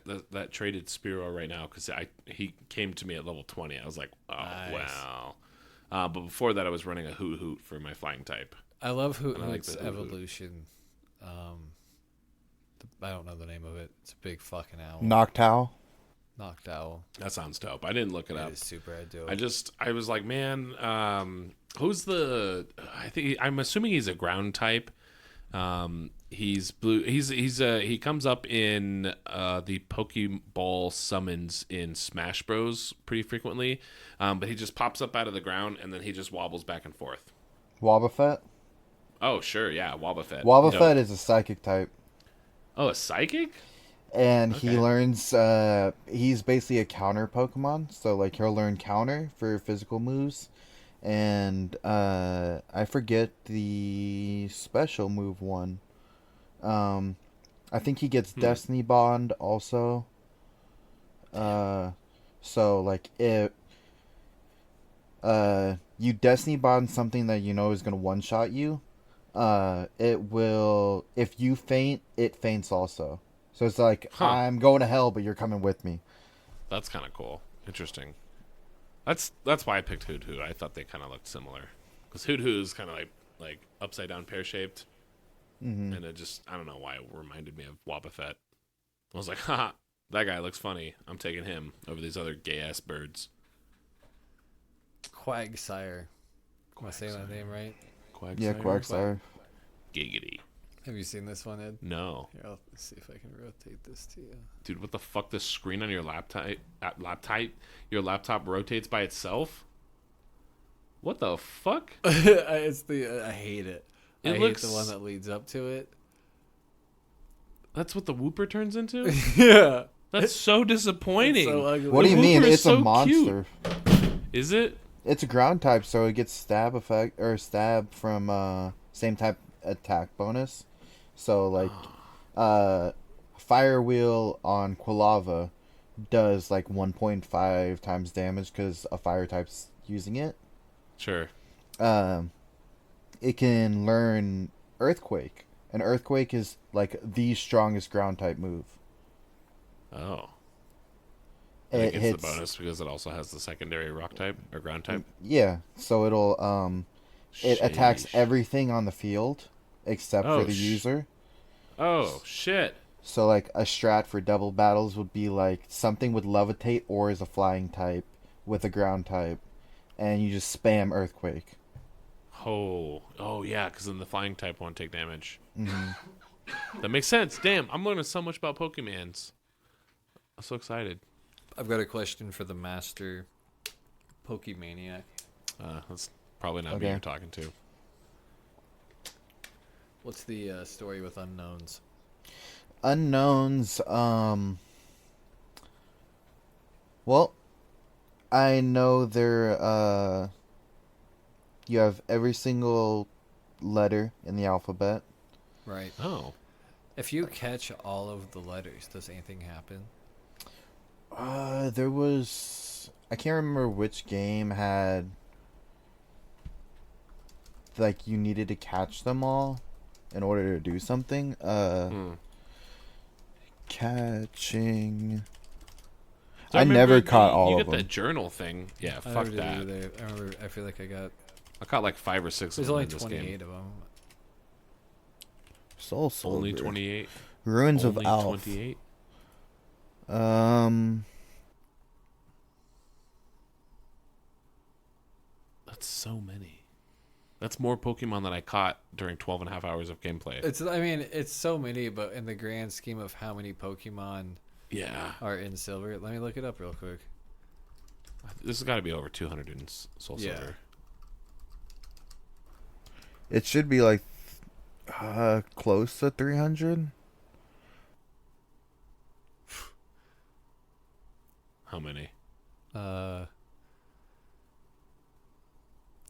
traded Spearow right now because he came to me at level 20. I was like, oh Nice. wow. But before that, I was running a Hoot for my flying type. I love I like Hoot's the Hoot. evolution. I don't know the name of it. It's a big fucking owl. Noctowl. Knocked owl. That sounds dope. I didn't look it up. It is super dope. I was like, man, who's the? I'm assuming he's a ground type. He's blue. He comes up in the Pokeball summons in Smash Bros. Pretty frequently, but he just pops up out of the ground and then he just wobbles back and forth. Wobbuffet. Oh sure, yeah, Wobbuffet. Wobbuffet Dope. is a psychic type. Oh, a psychic? And Okay. he learns, he's basically a counter Pokemon. So, like, he'll learn counter for physical moves. And, I forget the special move one. I think he gets Destiny Bond also. So, like, if, you Destiny Bond something that you know is going to one-shot you, it will, if you faint, it faints also. So it's like, I'm going to hell, but you're coming with me. That's kind of cool. Interesting. That's why I picked Hoot. I thought they kind of looked similar. Because Hoot is kind of like upside down pear shaped, and it just I don't know why it reminded me of Wobbuffet. I was like, haha, that guy looks funny. I'm taking him over these other gay ass birds. Quagsire. Am I saying that name right? Quagsire? Yeah, Quagsire. Giggity. Have you seen this one, Ed? No, Here, I'll see if I can rotate this to you. dude, what the fuck? The screen on your laptop rotates by itself. What the fuck? I hate it. It I looks- hate the one that leads up to it. That's what the Whooper turns into. Yeah. That's so disappointing. It's so ugly. What do you The mean? Whooper is It's so a monster. Is it? It's a ground type, so it gets stab effect or stab from same type attack bonus. So like, Fire Wheel on Quilava does like 1.5 times damage because a fire type's using it. Sure. It can learn Earthquake, and Earthquake is like the strongest ground type move. Oh. It It gets hits, the bonus because it also has the secondary rock type or ground type. yeah. So it'll it attacks Sheesh. everything on the field except Oh, for the user. Oh shit! So like a strat for double battles would be like something with levitate or is a flying type with a ground type, and you just spam Earthquake. Oh yeah, because then the flying type won't take damage. Mm-hmm. That makes sense. Damn, I'm learning so much about Pokemans. I'm so excited. I've got a question for the master Pokemaniac. That's probably not me Okay. you're talking to. What's the story with unknowns? Unknowns, well, I know there, you have every single letter in the alphabet. Right. Oh, If you catch all of the letters, does anything happen? There was, I can't remember which game had, like, you needed to catch them all in order to do something. Catching. So I never remember caught you all get of them. the journal thing. Yeah, I fuck never did that. either. I remember. I feel like I got. I caught like 5 or 6 There's of them only in this 28 game. of them. Soul Only Silver. 28. Ruins Only of Alf. 28? That's so many. That's more Pokemon than I caught during 12 and a half hours of gameplay. It's so many, but in the grand scheme of how many Pokemon Yeah. are in Silver, let me look it up real quick. This has got to be over 200 in Soul Yeah. Silver. It should be like close to 300. How many?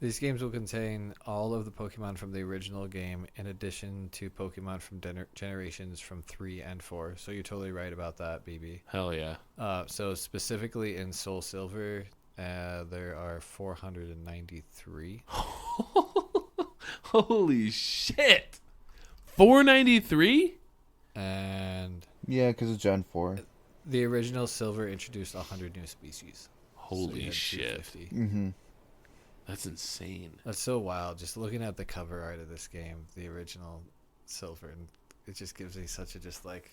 These games will contain all of the Pokemon from the original game, in addition to Pokemon from generations from 3 and 4. So you're totally right about that, BB. Hell yeah. So specifically in Soul Silver, there are 493. Holy shit. 493? And Yeah, because of Gen 4. the original Silver introduced 100 new species. So you Holy had shit. 250. Mm-hmm. That's insane. That's so wild. Just looking at the cover art of this game, the original Silver, and it just gives me such a just like,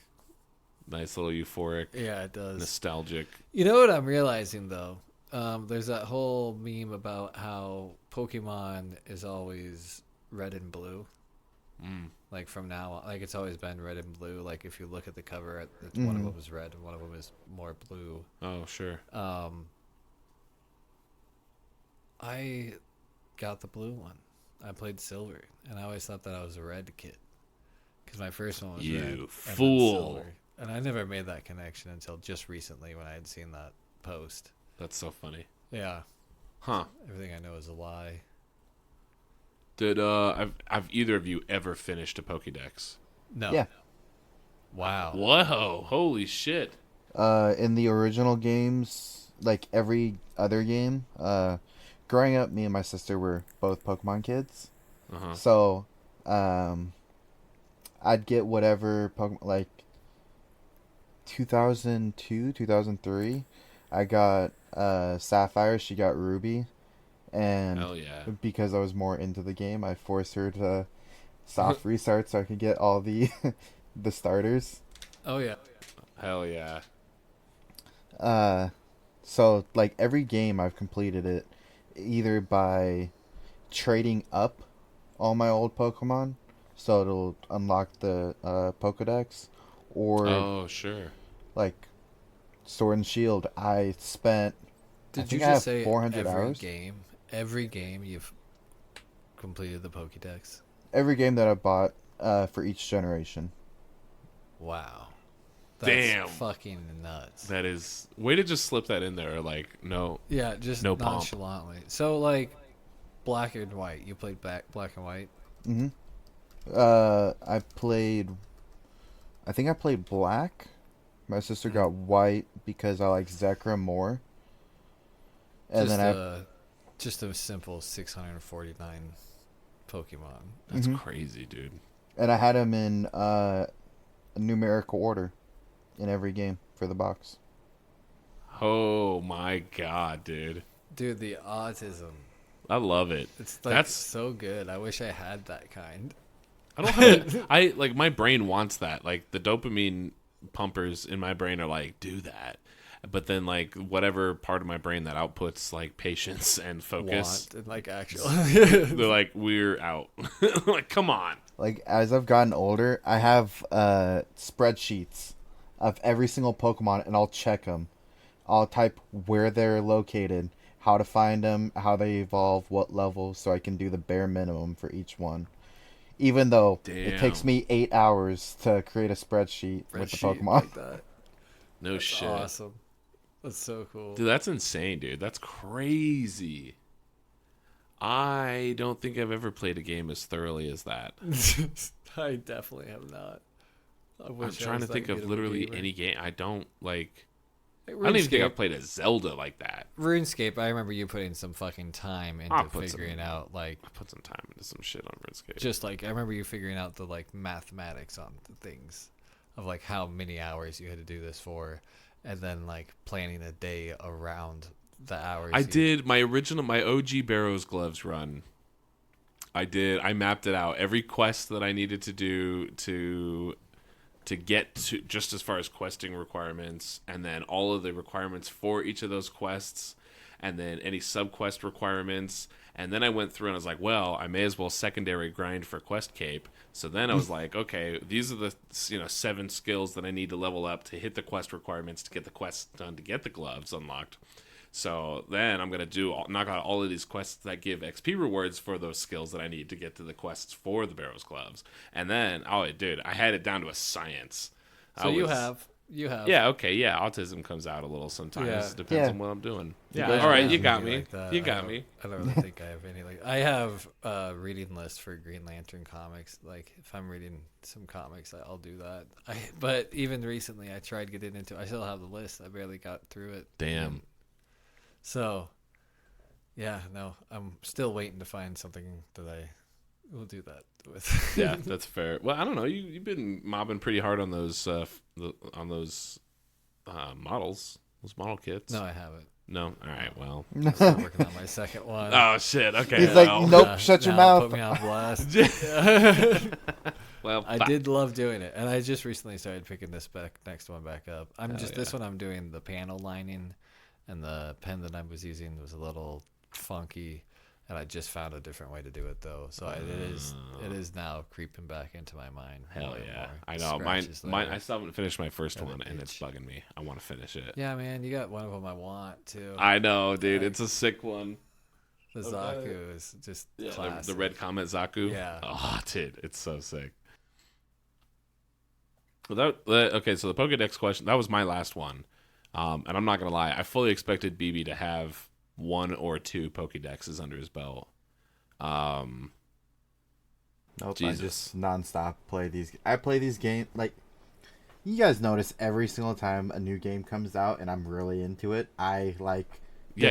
Nice little euphoric, yeah, it does. nostalgic. You know what I'm realizing though? There's that whole meme about how Pokemon is always red and blue. Like from now on, like it's always been red and blue. Like if you look at the cover, one of them is red and one of them is more blue. Oh, sure. I got the blue one. I played Silver, and I always thought that I was a red kid because my first one was You red. And then fool. Silver. And I never made that connection until just recently when I had seen that post. That's so funny. Yeah, Huh. everything I know is a lie. Did have either of you ever finished a Pokédex? No. Yeah. Wow. Whoa! Holy shit! In the original games, like every other game, growing up, me and my sister were both Pokemon kids. Uh-huh. So, I'd get whatever Pokemon, like 2002, 2003. I got Sapphire. She got Ruby, and Hell yeah. because I was more into the game, I forced her to soft restart so I could get all the the starters. Oh yeah. Hell yeah. So like every game I've completed it either by trading up all my old Pokemon, so it'll unlock the Pokedex, or Oh, sure. like Sword and Shield. I spent. I Did you think I have just say 400 every hours. game? Every game you've completed the Pokédex? Every game that I bought for each generation. Wow. That's Damn. fucking nuts. That is way to just slip that in there. Like, no. Yeah, just No pomp. nonchalantly. So like black and white. You played black and white? Mm-hmm. I think I played black. My sister got white because I like Zekrom more. And then just a simple 649 Pokemon. That's crazy, dude. and I had him in numerical order in every game for the box. Oh my god, dude. Dude, the autism. I love it. It's like That's so good. I wish I had that kind. I don't have it. I like my brain wants that. Like the dopamine pumpers in my brain are like, do that. But then like whatever part of my brain that outputs like patience and focus, Want and like actual. they're like, we're out. Like, come on. Like as I've gotten older, I have spreadsheets of every single Pokemon, and I'll check them. I'll type where they're located, how to find them, how they evolve, what level, so I can do the bare minimum for each one. Even though it takes Damn. me 8 hours to create a spreadsheet with the Spreadsheet Pokemon. like that. No That's shit. awesome. That's so cool. Dude, that's insane, dude. That's crazy. I don't think I've ever played a game as thoroughly as that. I definitely have not. I'm wish I trying to was think that of good a literally gamer. any game. I don't like. Like, I don't even think RuneScape- I've played a Zelda like that. RuneScape, I remember you putting some fucking time I'll into put figuring some- out like I put some time into some shit on RuneScape. just like I remember you figuring out the like mathematics on the things of like how many hours you had to do this for, and then like planning a day around the hours. I you- did my OG Barrows Gloves run. I mapped it out. Every quest that I needed to do to to get to just as far as questing requirements, and then all of the requirements for each of those quests, and then any sub-quest requirements. And then I went through and I was like, well, I may as well secondary grind for quest cape. So then I was like, okay, these are the 7 skills that I need to level up to hit the quest requirements to get the quests done to get the gloves unlocked. So then I'm going to knock out all of these quests that give XP rewards for those skills that I need to get to the quests for the Barrow's gloves. And then, oh, dude, I had it down to a science. So you have. Yeah, okay, yeah. Autism comes out a little sometimes. Yeah. Depends on what I'm doing. Yeah, Yeah. all right, you Yeah. got me. Like You got me. I don't really think I have any. Like, I have a reading list for Green Lantern comics. Like, if I'm reading some comics, I'll do that. But even recently, I tried getting into. I still have the list. I barely got through it. Damn. So, yeah, no, I'm still waiting to find something that I will do that with. Yeah, that's fair. Well, I don't know. You've been mobbing pretty hard on those models, those model kits. No, I haven't. No. All right. Well. I'm still working on my second one. Oh shit. Okay. He's like, well, nope, shut your Now mouth. Put me on blast. well, I did love doing it, and I just recently started picking this next one back up. This one I'm doing the panel lining, and the pen that I was using was a little funky, and I just found a different way to do it though. So it is now creeping back into my mind. Hell more and yeah. more. I know. Scratches Mine. there. I still haven't finished my first Got one, an and it's itch. bugging me. I want to finish it. Yeah, man, you got one of them I want too. I know, dude. Like, It's a sick one. the Zaku is just Yeah, classic. the red comet Zaku. Yeah. Oh, dude, it's so sick. Well, okay, so the Pokedex question, that was my last one. And I'm not going to lie, I fully expected BB to have 1 or 2 Pokedexes under his belt. Nope, Jesus. I just nonstop play these. I play these games like you guys notice every single time a new game comes out and I'm really into it. I Yeah,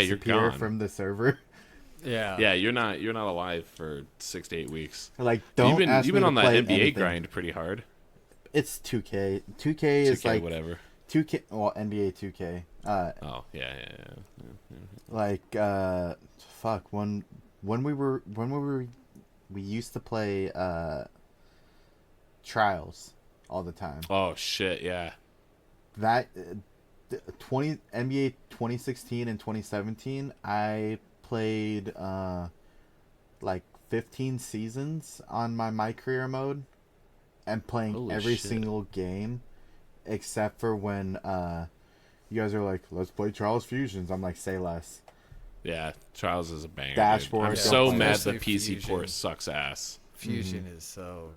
you're disappear gone. from the server. Yeah. Yeah, you're not alive for 6 to 8 weeks. Like don't You've been me on to that play NBA anything. grind pretty hard. It's 2K. 2K is 2K, like whatever. 2K. Well, NBA 2K. Oh, yeah. Fuck. When we used to play Trials all the time. Oh shit, yeah. That 20 NBA 2016 and 2017, I played like 15 seasons on my career mode and playing Holy every shit. single game except for when you guys are like, let's play Trials Fusions. I'm like, say less. Yeah, Trials is a banger. Dashboard, Dude. I'm yeah. so mad the Especially PC Fusion. port sucks ass. Fusion is so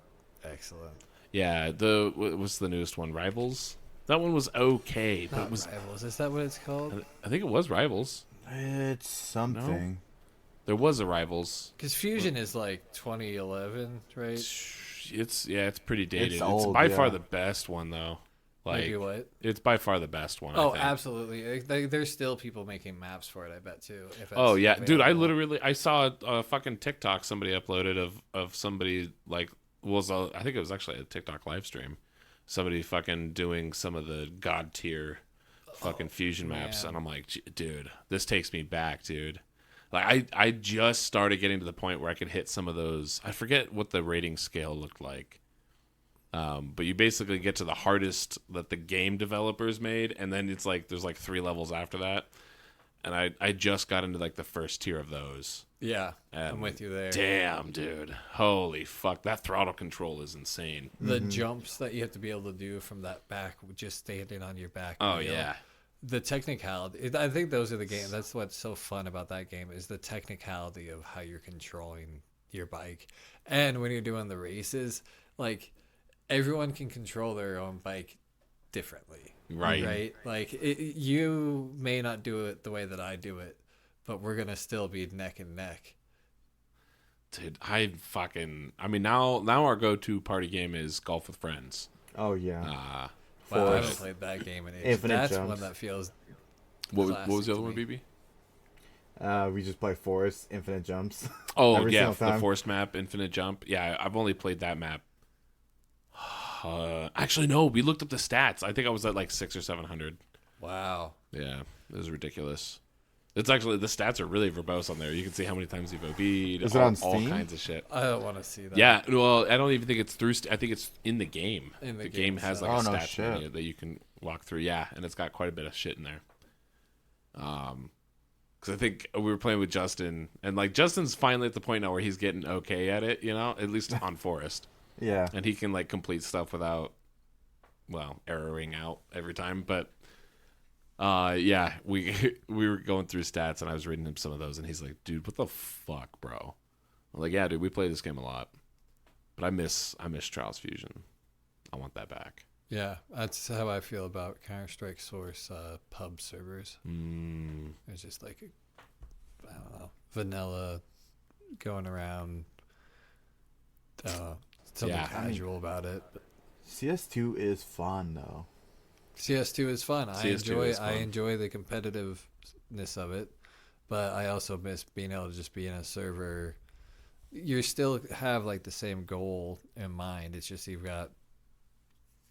excellent. Yeah, what's the newest one? Rivals? That one was okay, but Not it was Rivals. Is that what it's called? I think it was Rivals. It's something. There was a Rivals. Because Fusion is like 2011, right? It's pretty dated. It's old, by far yeah. the best one though. Like Maybe what? it's by far the best one. Oh, I think. absolutely. There's still people making maps for it, I bet, too. If Oh it's yeah, dude! I available. I saw a fucking TikTok somebody uploaded of somebody like I think it was actually a TikTok live stream. Somebody fucking doing some of the god tier fucking fusion maps, man. and I'm like, dude, this takes me back, dude. Like I just started getting to the point where I could hit some of those. I forget what the rating scale looked like. But you basically get to the hardest that the game developers made, and then it's like there's like 3 levels after that. And I just got into like the first tier of those. Yeah, And I'm with you there. Damn, dude. Holy fuck. That throttle control is insane. The jumps that you have to be able to do from that back, just standing on your back. Oh, wheel. yeah. The technicality. I think those are the game. That's what's so fun about that game is the technicality of how you're controlling your bike. And when you're doing the races, like everyone can control their own bike differently. Right? Like you may not do it the way that I do it, but we're going to still be neck and neck. Dude, I mean, now our go-to party game is Golf with Friends. Oh yeah. Wow, I Forest. haven't played that game in ages. Infinite That's Jumps. one that feels What was classic the other to one, me. BB? We just play Forest, Infinite Jumps. Oh, Every yeah, single the time. forced map, Infinite Jump. Yeah, I've only played that map. Actually, no, we looked up the stats. I think I was at like 600 or 700. wow. Yeah, it was ridiculous. It's actually, the stats are really verbose on there. You can see how many times you've OB'd. Is it on all Steam? kinds of shit. I don't want to see that. Yeah, well, I don't even think it's through. I think it's in the game. In the the game game has itself. like Oh, a no stats shit. menu that you can walk through. Yeah, and it's got quite a bit of shit in there. Because I think we were playing with Justin, and like Justin's finally at the point now where he's getting okay at it. You know, at least on Forest, Yeah. and he can like complete stuff without, well, erroring out every time. But yeah, we we were going through stats, and I was reading him some of those, and he's like, "Dude, what the fuck, bro?" I'm like, "Yeah, dude, we play this game a lot, but I miss Trials Fusion. I want that back." Yeah, that's how I feel about Counter-Strike Source pub servers. It's just like, I don't know, vanilla going around, something Yeah. casual about it. But CS2 is fun though. CS2 is fun. CS2 is I fun. enjoy the competitiveness of it, but I also miss being able to just be in a server. You still have like the same goal in mind. It's just you've got,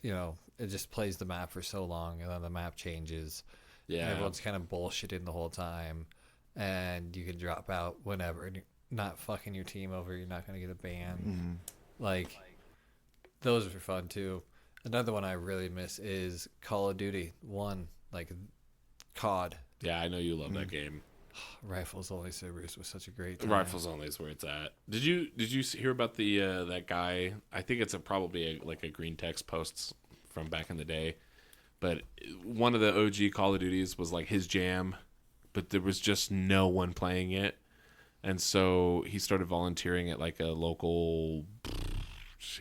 it just plays the map for so long, and then the map changes. And Yeah, everyone's kind of bullshitting the whole time, and you can drop out whenever, and you're not fucking your team over. You're not gonna get a ban. Like, those are fun too. Another one I really miss is Call of Duty 1, like COD. yeah, I know you love that game. Rifles only servers was such a great time. Rifles only is where it's at. Did you hear about the that guy? I think it's probably like a green text posts from back in the day, but one of the OG Call of Duties was like his jam, but there was just no one playing it, and so he started volunteering at like a local.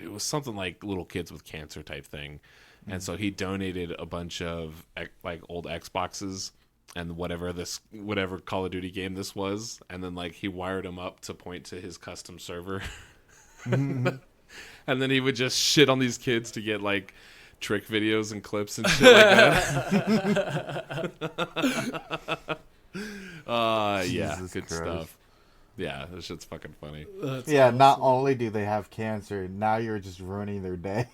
It was something like little kids with cancer type thing, and so he donated a bunch of like old Xboxes and whatever Call of Duty game this was, and then like he wired them up to point to his custom server, and then he would just shit on these kids to get like trick videos and clips and shit like that. Yeah, Jesus good Christ. stuff. Yeah, this shit's fucking funny. That's Yeah, awesome. not only do they have cancer, now you're just ruining their day.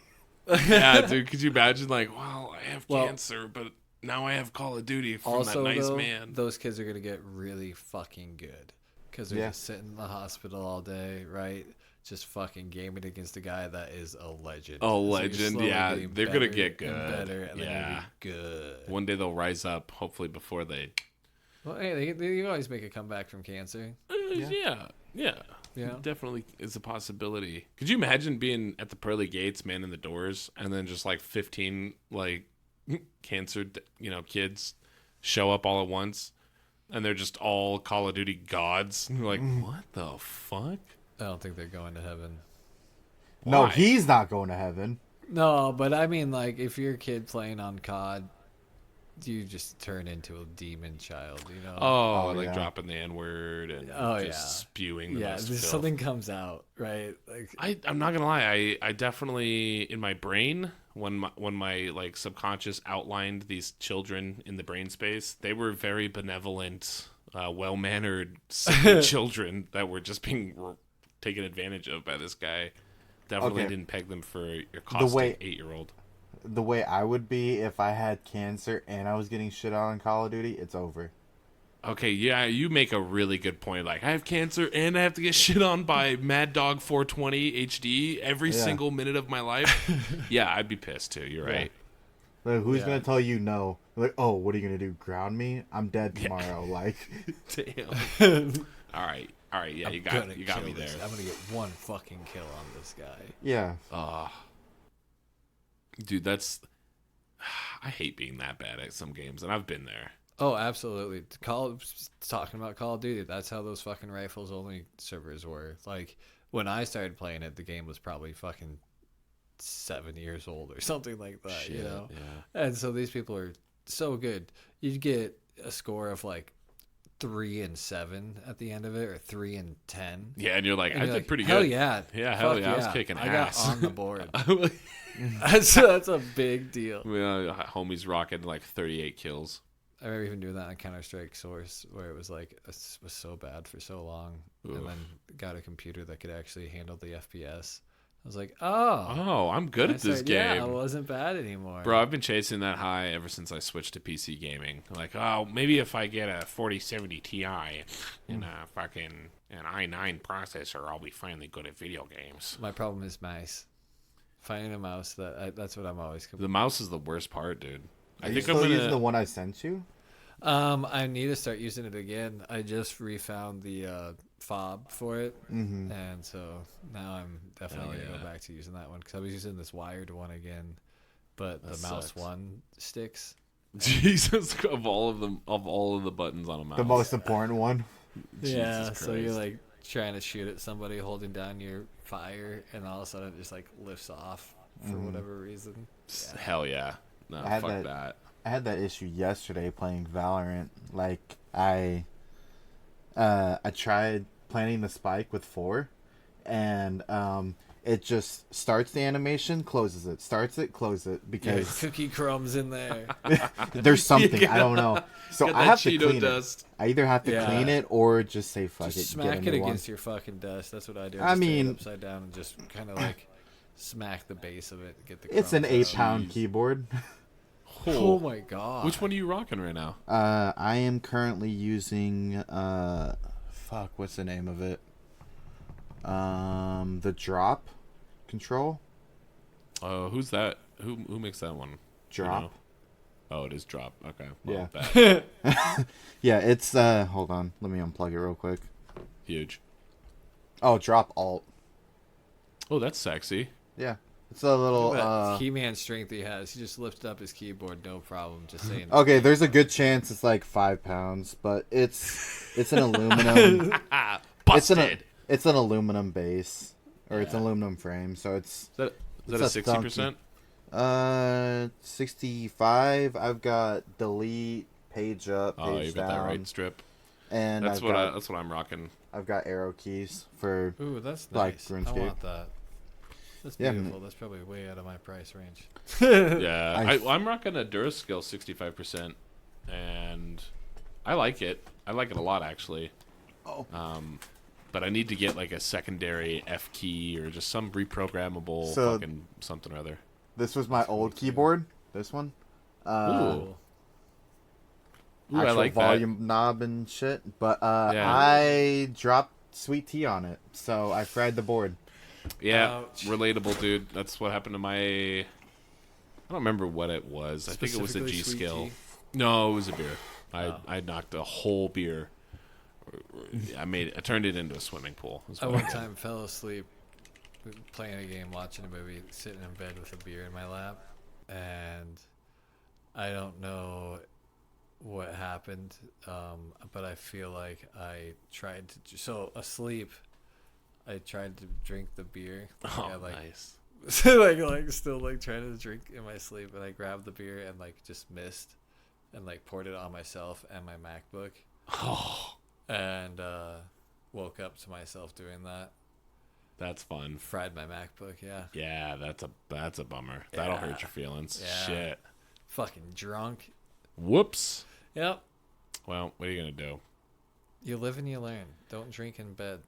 Yeah, dude, could you imagine like, well, I have Well- cancer, but now I have Call of Duty from Also, that nice though, man. those kids are gonna get really fucking good because they're Yeah. just sitting in the hospital all day, right? Just fucking gaming against a guy that is a legend. Oh, So you're legend, slowly yeah, getting they're gonna better get and good. better, and they're Yeah. gonna be good. One day they'll rise up, hopefully before they. Well, hey, they can always make a comeback from cancer. Yeah. Yeah. Definitely is a possibility. Could you imagine being at the pearly gates, man, in the doors, and then just like 15 like cancer, kids show up all at once, and they're just all Call of Duty gods. And you're like, what the fuck? I don't think they're going to heaven. No, Why? he's not going to heaven. No, but I mean, like, if you're a kid playing on COD, you just turn into a demon child, Oh, Oh, like yeah. dropping the N word and Oh, just yeah. spewing the yeah, most there's filth. something comes out, right? Like, I'm not gonna lie. I definitely in my brain when my like subconscious outlined these children in the brain space, they were very benevolent, well mannered children that were just being taken advantage of by this guy. Definitely Okay. didn't peg them for your caustic way- 8-year-old. The way I would be if I had cancer and I was getting shit on in Call of Duty, it's over. Okay, yeah, you make a really good point. Like, I have cancer and I have to get shit on by Mad Dog 420 HD every Yeah. single minute of my life. Yeah, I'd be pissed too. You're Yeah. right. Like, who's Yeah. gonna tell you no? Like, oh, what are you gonna do? Ground me? I'm dead tomorrow. Like, Damn. All right. Yeah, you got gonna me kill there. this. I'm gonna get one fucking kill on this guy. yeah. Dude, that's. I hate being that bad at some games, and I've been there. Oh, absolutely. Talking about Call of Duty, that's how those fucking rifles only servers were. Like, when I started playing it, the game was probably fucking 7 years old or something like that, Shit, Yeah. yeah. And so these people are so good. You'd get a score of like 3 and 7 at the end of it, or 3 and 10. Yeah, and you're like, And I you're did like, pretty hell good. yeah. Yeah, hell Fuck yeah. I was kicking I ass. got on the board. that's a big deal. Homies rocking like 38 kills. I remember even doing that on Counter-Strike Source, where it was like, it was so bad for so long, Oof. and then got a computer that could actually handle the FPS. I was like, oh. Oh, I'm good I at this said, game. Yeah, I wasn't bad anymore. Bro, I've been chasing that high ever since I switched to PC gaming. Like, oh, maybe if I get a 4070 Ti and a fucking an i9 processor, I'll be finally good at video games. My problem is mice. Finding a mouse, that's what I'm always The mouse is the worst part, dude. Are you still using the one I sent you? I need to start using it again. I just refound the fob for it, and so now I'm definitely gonna go back to using that one because I was using this wired one again, but the mouse one sticks. Jesus, of all of the buttons on a mouse, The most important one. Yeah, so you're like trying to shoot at somebody holding down your fire, and all of a sudden it just like lifts off for whatever reason. Yeah. Hell yeah, no, fuck that. I had that issue yesterday playing Valorant. Like I tried planting the spike with 4, and it just starts the animation, closes it, starts it, closes it because cookie crumbs in there. there's something I don't know. So I have to clean dust. it. I either have to clean it or just say fuck Just it. smack get it a new against one. your fucking dust. That's what I do. I Just turn it mean- upside down and just kind of like smack the base of it. Get the. It's an crumbs 8-pound out. keyboard. Oh my god! Which one are you rocking right now? I am currently using what's the name of it? The drop control. Who's that? Who makes that one? Drop. You know? Oh, it is drop. Okay. Well, Yeah. Yeah, it's hold on. Let me unplug it real quick. huge. Oh, drop alt. Oh, that's sexy. Yeah. It's a little That He-Man strength he has. He just lifted up his keyboard, no problem. Just saying. okay, there's a good chance it's like 5 pounds, but it's an aluminum Busted. it's an aluminum base. Or it's an aluminum frame, so it's Is that it's a a 60%? 65. I've got delete, page up, page Oh, you got down. that right strip. And That's I've what I'm rocking. I've got arrow keys for Ooh, that's like nice. I RuneScape. want that. That's Yeah, beautiful. That's probably way out of my price range. Yeah, I'm rocking a Duraskill 65%, and I like it. I like it a lot, actually. Oh. But I need to get like a secondary F key or just some reprogrammable So- fucking something or other. This was my old keyboard. This one. Ooh, I Actual like volume knob and shit. But Yeah. I dropped sweet tea on it, so I fried the board. that. Yeah, Ouch. relatable, dude. That's what happened to my. I don't remember what it was. I think it was a Specifically G sweet skill. tea? No, it was a beer. I knocked a whole beer. I turned it into a swimming pool. is I what one did. time fell asleep playing a game, watching a movie, sitting in bed with a beer in my lap, and I don't know what happened, but I feel like I tried to. So asleep, I tried to drink the beer. Oh, I, like, nice. like still like trying to drink in my sleep, and I grabbed the beer and like just missed, and like poured it on myself and my MacBook, Oh, and woke up to myself doing that. that's fun. Fried my MacBook, yeah. Yeah, that's a bummer. That'll Yeah. hurt your feelings. Yeah. Shit. Fucking drunk. Whoops. Yep. Well, what are you gonna do? You live and you learn. Don't drink in bed.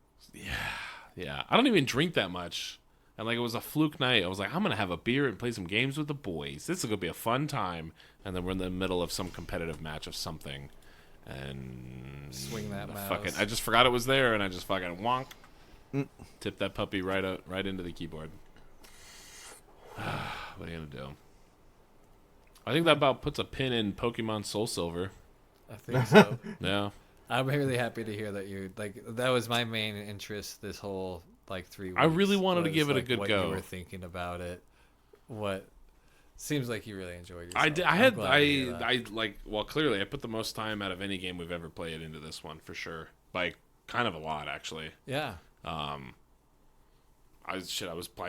Yeah, I don't even drink that much. And like it was a fluke night. I was like, I'm gonna have a beer and play some games with the boys. This is gonna be a fun time. And then we're in the middle of some competitive match of something, and Swing that mouse. fucking, I just forgot it was there, and I just fucking wonk, tip that puppy right into the keyboard. What are you gonna do? I think that about puts a pin in Pokemon Soul Silver. I think so. Yeah. I'm really happy to hear that you like. That was my main interest this whole like 3 weeks. I really wanted to was, give it a like, good what go. You were thinking about it. What seems like you really enjoyed yourself. I did. I'm glad to hear that. I like. Well, clearly, I put the most time out of any game we've ever played into this one for sure. Like, kind of a lot actually. Yeah. I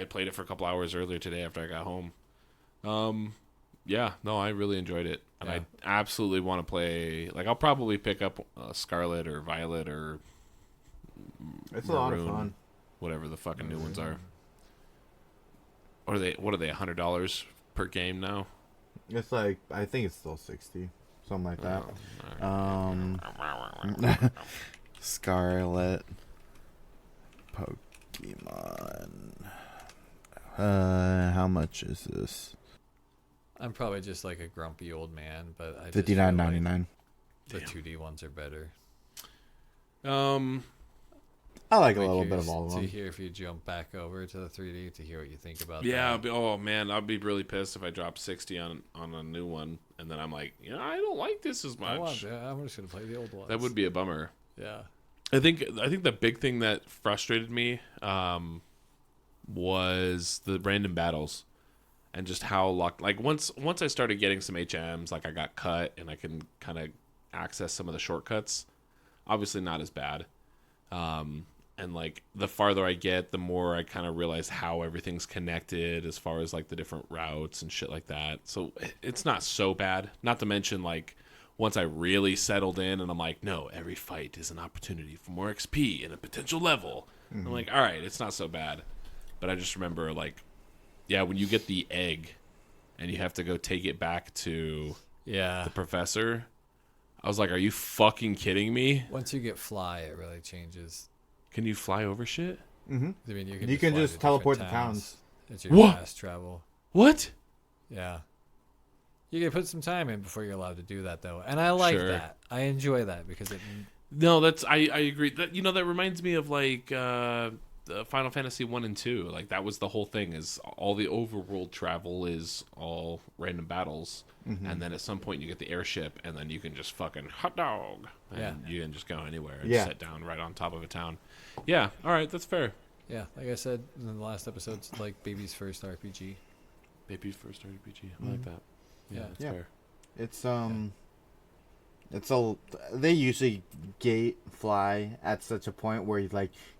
played it for a couple hours earlier today after I got home. Yeah, no, I really enjoyed it, and Yeah. I absolutely want to play. Like, I'll probably pick up Scarlet or Violet or It's a lot of Maroon, fun. whatever the fucking new ones are. What are they? $100 per game now? It's like I think it's still 60, something like that. Scarlet Pokemon How much is this? I'm probably just like a grumpy old man, but I just feel $59.99. the 2D ones are better. I like a Like, little bit of here's- all of To them. hear if you jump back over to the 3D to hear what you think about Yeah. that. Oh man, I'd be really pissed if I dropped 60 on a new one, and then I'm like, I don't like this as I'm just gonna play the old ones. That would be a bummer. Yeah. I think the big thing that frustrated me was the random battles and just how locked. Like once I started getting some HMs, like I got cut and I can kind of access some of the shortcuts. Obviously not as bad. And like the farther I get, the more I kind of realize how everything's connected as far as like the different routes and shit like that. So it's not so bad. Not to mention like once I really settled in and I'm like, no, every fight is an opportunity for more XP and a potential level. I'm like, all right, it's not so bad. But I just remember like, yeah, when you get the egg and you have to go take it back to Yeah. the professor, I was like, are you fucking kidding me? Once you get fly, it really changes. Can you fly over shit? Mm-hmm. I mean, you can You can fly just to teleport different to towns. It's your What? fast travel. What? Yeah. You can put some time in before you're allowed to do that, though, and I like Sure. that. I enjoy that because it. No, I agree. That that reminds me of like the Final Fantasy 1 and 2. Like that was the whole thing, is all the overworld travel is all random battles. And then at some point you get the airship and then you can just fucking hot dog and Yeah. you can just go anywhere and Yeah. sit down right on top of a town. Yeah, all right, that's fair. Yeah, like I said in the last episode, it's like baby's first RPG. Baby's first RPG. I like that. Yeah, Yeah. that's Yeah. fair. They usually gate fly at such a point where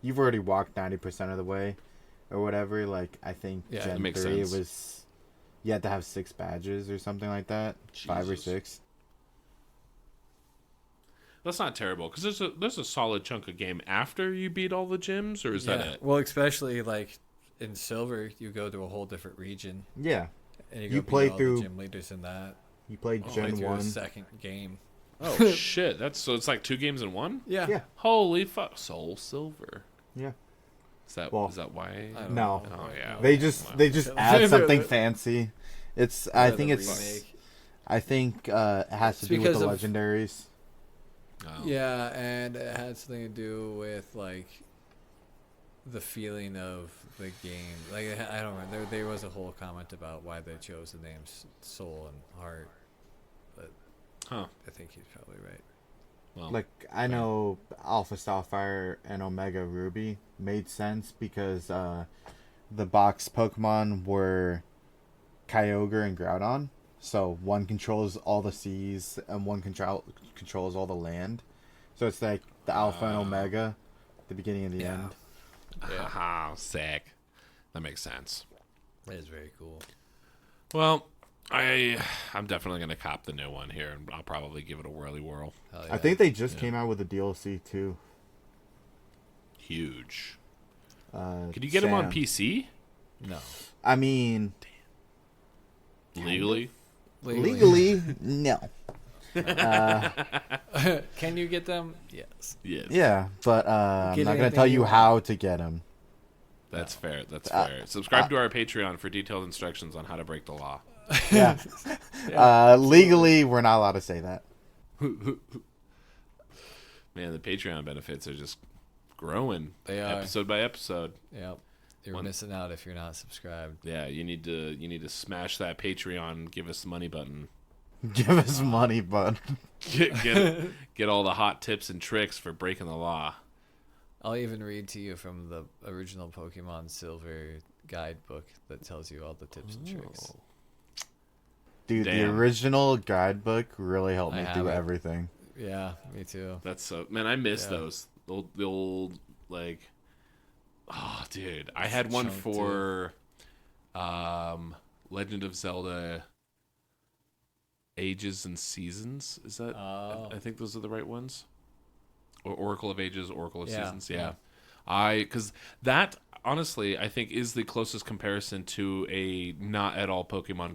you've already walked 90% of the way or whatever. Like I think Yeah, that Gen makes 3 sense. was you had to have 6 badges or something like that. 5 or Jesus. 6. That's not terrible because there's a solid chunk of game after you beat all the gyms, or is that it? Well, especially like in Silver, you go to a whole different region, Yeah. and You go beat play all through- the gym leaders in that. You played Play Gen through 1. a second game. Oh shit! It's like 2 games in one. Yeah. Yeah. Holy fuck! Soul Silver. Yeah. Is that Well, why? I don't No. know. Oh, yeah. They just Yeah. add something fancy. I The think it has to It's do with because the of- legendaries. Oh. Yeah, and it had something to do with like the feeling of the game. Like I don't remember. There was a whole comment about why they chose the names Soul and Heart. But Huh. I think he's probably right. Well, Like I know Alpha Sapphire and Omega Ruby made sense because the box Pokemon were Kyogre and Groudon. So one controls all the seas and one controls all the land. So it's like the Alpha and Omega, the beginning and the Yeah. end. Yeah. haha, sick. That makes sense. That is very cool. Well, I'm definitely gonna cop the new one here, and I'll probably give it a whirly whirl. Hell I yeah. think they just Yeah. came out with a DLC too. Huge. Could you get them on Sam. PC No. I mean, legally? legally, no. Can you get them? Yes. Yes. Yeah, but I'm Get not gonna anything tell you you want. how to get them. That's fair. That's fair. Subscribe to our Patreon for detailed instructions on how to break the law. Yeah. Legally, we're not allowed to say that. Man, the Patreon benefits are just growing They are. episode by episode. Yep. You're One- missing out if you're not subscribed. Yeah, you need to smash that Patreon, give us the money button. Give us money, bud. Get all the hot tips and tricks for breaking the law. I'll even read to you from the original Pokemon Silver guidebook that tells you all the tips and tricks. Oh. Dude, the Damn. original guidebook really helped I me have do it. everything. Yeah, me too. That's so man, I miss Yeah. those. The old like oh dude. I had one Chunk for Legend of Zelda Ages and Seasons. Is that Oh. I think those are the right ones. Or Oracle of Ages, Oracle of Yeah, Seasons. yeah. Because that honestly I think is the closest comparison to a not at all Pokemon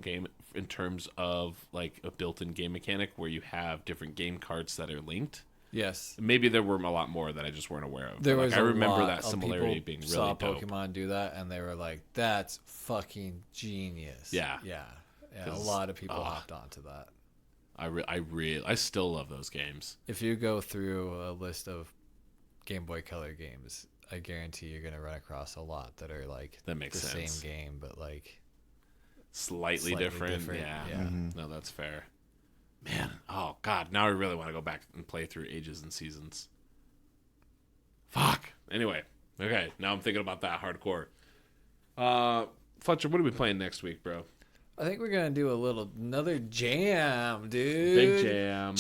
game in terms of like a built-in game mechanic where you have different game cards that are linked. Yes. Maybe there were a lot more that I just weren't aware of. There But, was I a remember lot that of similarity people being really saw dope. Pokemon do that, and they were like, "That's fucking genius." Yeah. Yeah. A 'Cause, lot of people hopped onto that. I still love those games. If you go through a list of Game Boy Color games, I guarantee you're gonna run across a lot that are like That makes the sense. same game, but like Slightly different. Yeah. Yeah. No, that's fair. Man, oh god, now I really want to go back and play through Ages and Seasons. Fuck. Anyway, okay, now I'm thinking about that hardcore. Fletcher, what are we playing next week, bro? I think we're gonna do another jam, dude. Big jam.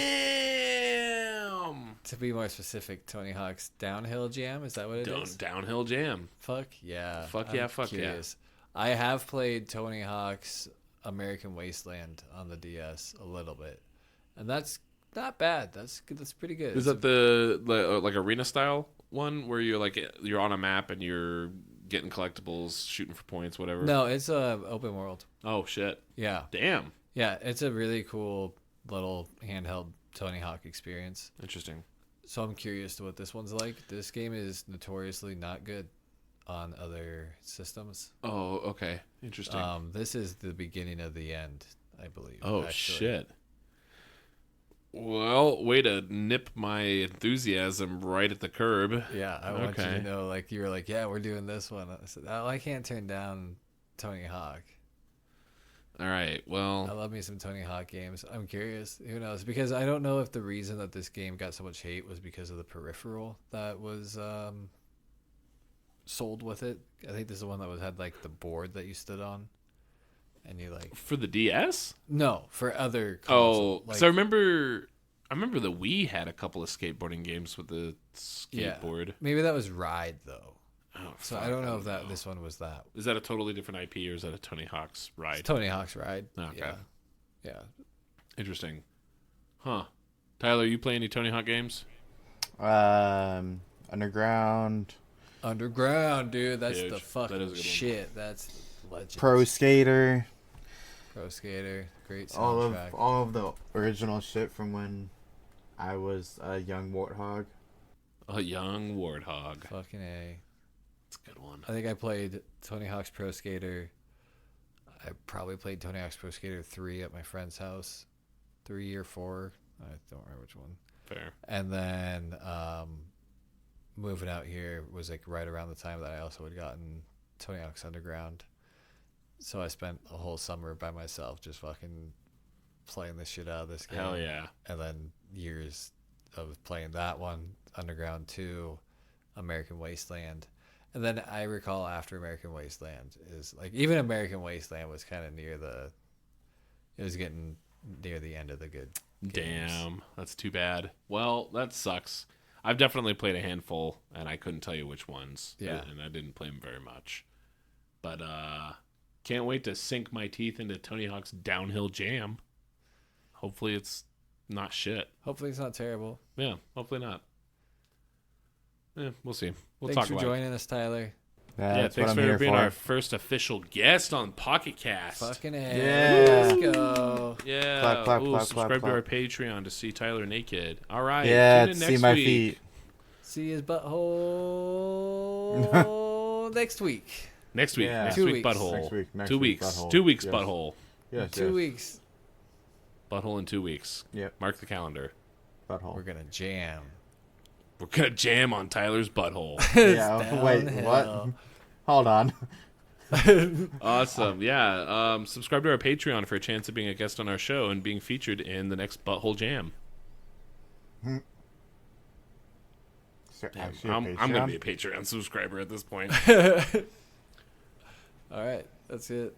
Jam. To be more specific, Tony Hawk's Downhill Jam. Is that what it is? Downhill jam. Fuck yeah. Fuck yeah, fuck yeah. I have played Tony Hawk's American Wasteland on the DS a little bit, and that's not bad. That's good. That's pretty good. Is that the like arena style one where you're on a map and you're getting collectibles, shooting for points, whatever? No, it's a open world. Oh shit. Yeah. Damn. Yeah, it's a really cool little handheld Tony Hawk experience. Interesting. So I'm curious to what this one's like. This game is notoriously not good on other systems. Oh, okay. Interesting. This is the beginning of the end, I believe. Oh actually. shit. Well, way to nip my enthusiasm right at the curb. Yeah, I want you Okay. to know, like, you were like, yeah, we're doing this one. I said, oh, I can't turn down Tony Hawk. All right. I Well, love me some Tony Hawk games. I'm curious. Who knows? Because I don't know if the reason that this game got so much hate was because of the peripheral that was sold with it. I think this is the one that had like the board that you stood on, and you like for the DS? no for other Oh, consoles. Like, so I remember the Wii had a couple of skateboarding games with the yeah, skateboard. maybe that was Ride though. Oh, So fuck, I don't know if know. this one was that. Is that a totally different IP or is that a Tony Hawk's Ride? It's Tony Hawk's Ride. Okay. Yeah. Interesting. Huh. Tyler, you play any Tony Hawk games? Underground, Underground, dude. That's Huge. the That fucking is a good one. shit. That's legend. Pro Skater, Pro Skater. Great all soundtrack. of the original shit from when I was a young warthog. A young warthog. Fucking A. That's a good one. I think I played Tony Hawk's Pro Skater. I probably played Tony Hawk's Pro Skater 3 at my friend's house. 3 or 4. I don't remember which one. Fair. And then moving out here was like right around the time that I also had gotten Tony Hawk's Underground. So I spent a whole summer by myself just fucking playing the shit out of this game. Hell yeah. And then years of playing that one, Underground 2, American Wasteland. And then I recall after American Wasteland is like even American Wasteland was kind of it was getting near the end of the good games. Damn. That's too bad. Well, that sucks. I've definitely played a handful, and I couldn't tell you which ones. Yeah. And I didn't play them very much. But can't wait to sink my teeth into Tony Hawk's Downhill Jam. Hopefully it's not shit. Hopefully it's not terrible. Yeah, hopefully not. Yeah, we'll see. We'll Thanks talk for about joining us, Tyler. Yeah, That's thanks what I'm for here being for. our first official guest on Pocket Cast. Fucking A. Yeah. Let's go. Yeah. Clap, clap, Ooh, clap, subscribe clap, to our clap. Patreon to see Tyler naked. All right. Yeah, Tune in to next see my week. feet. See his butthole next week. Next week. Yeah. Next 2 week, weeks. butthole. Next 2 week, weeks. butthole. 2 weeks, Yes. butthole. Yes, 2 weeks. Butthole in 2 weeks. Yep. Mark the calendar. Butthole. We're gonna jam. We're going to jam on Tyler's butthole. Yeah. Wait. What? Downhill. Hold on. Awesome. Yeah. Subscribe to our Patreon for a chance of being a guest on our show and being featured in the next Butthole Jam. Is there Damn, actually a I'm going to Patreon? be a Patreon subscriber at this point. All right. That's it.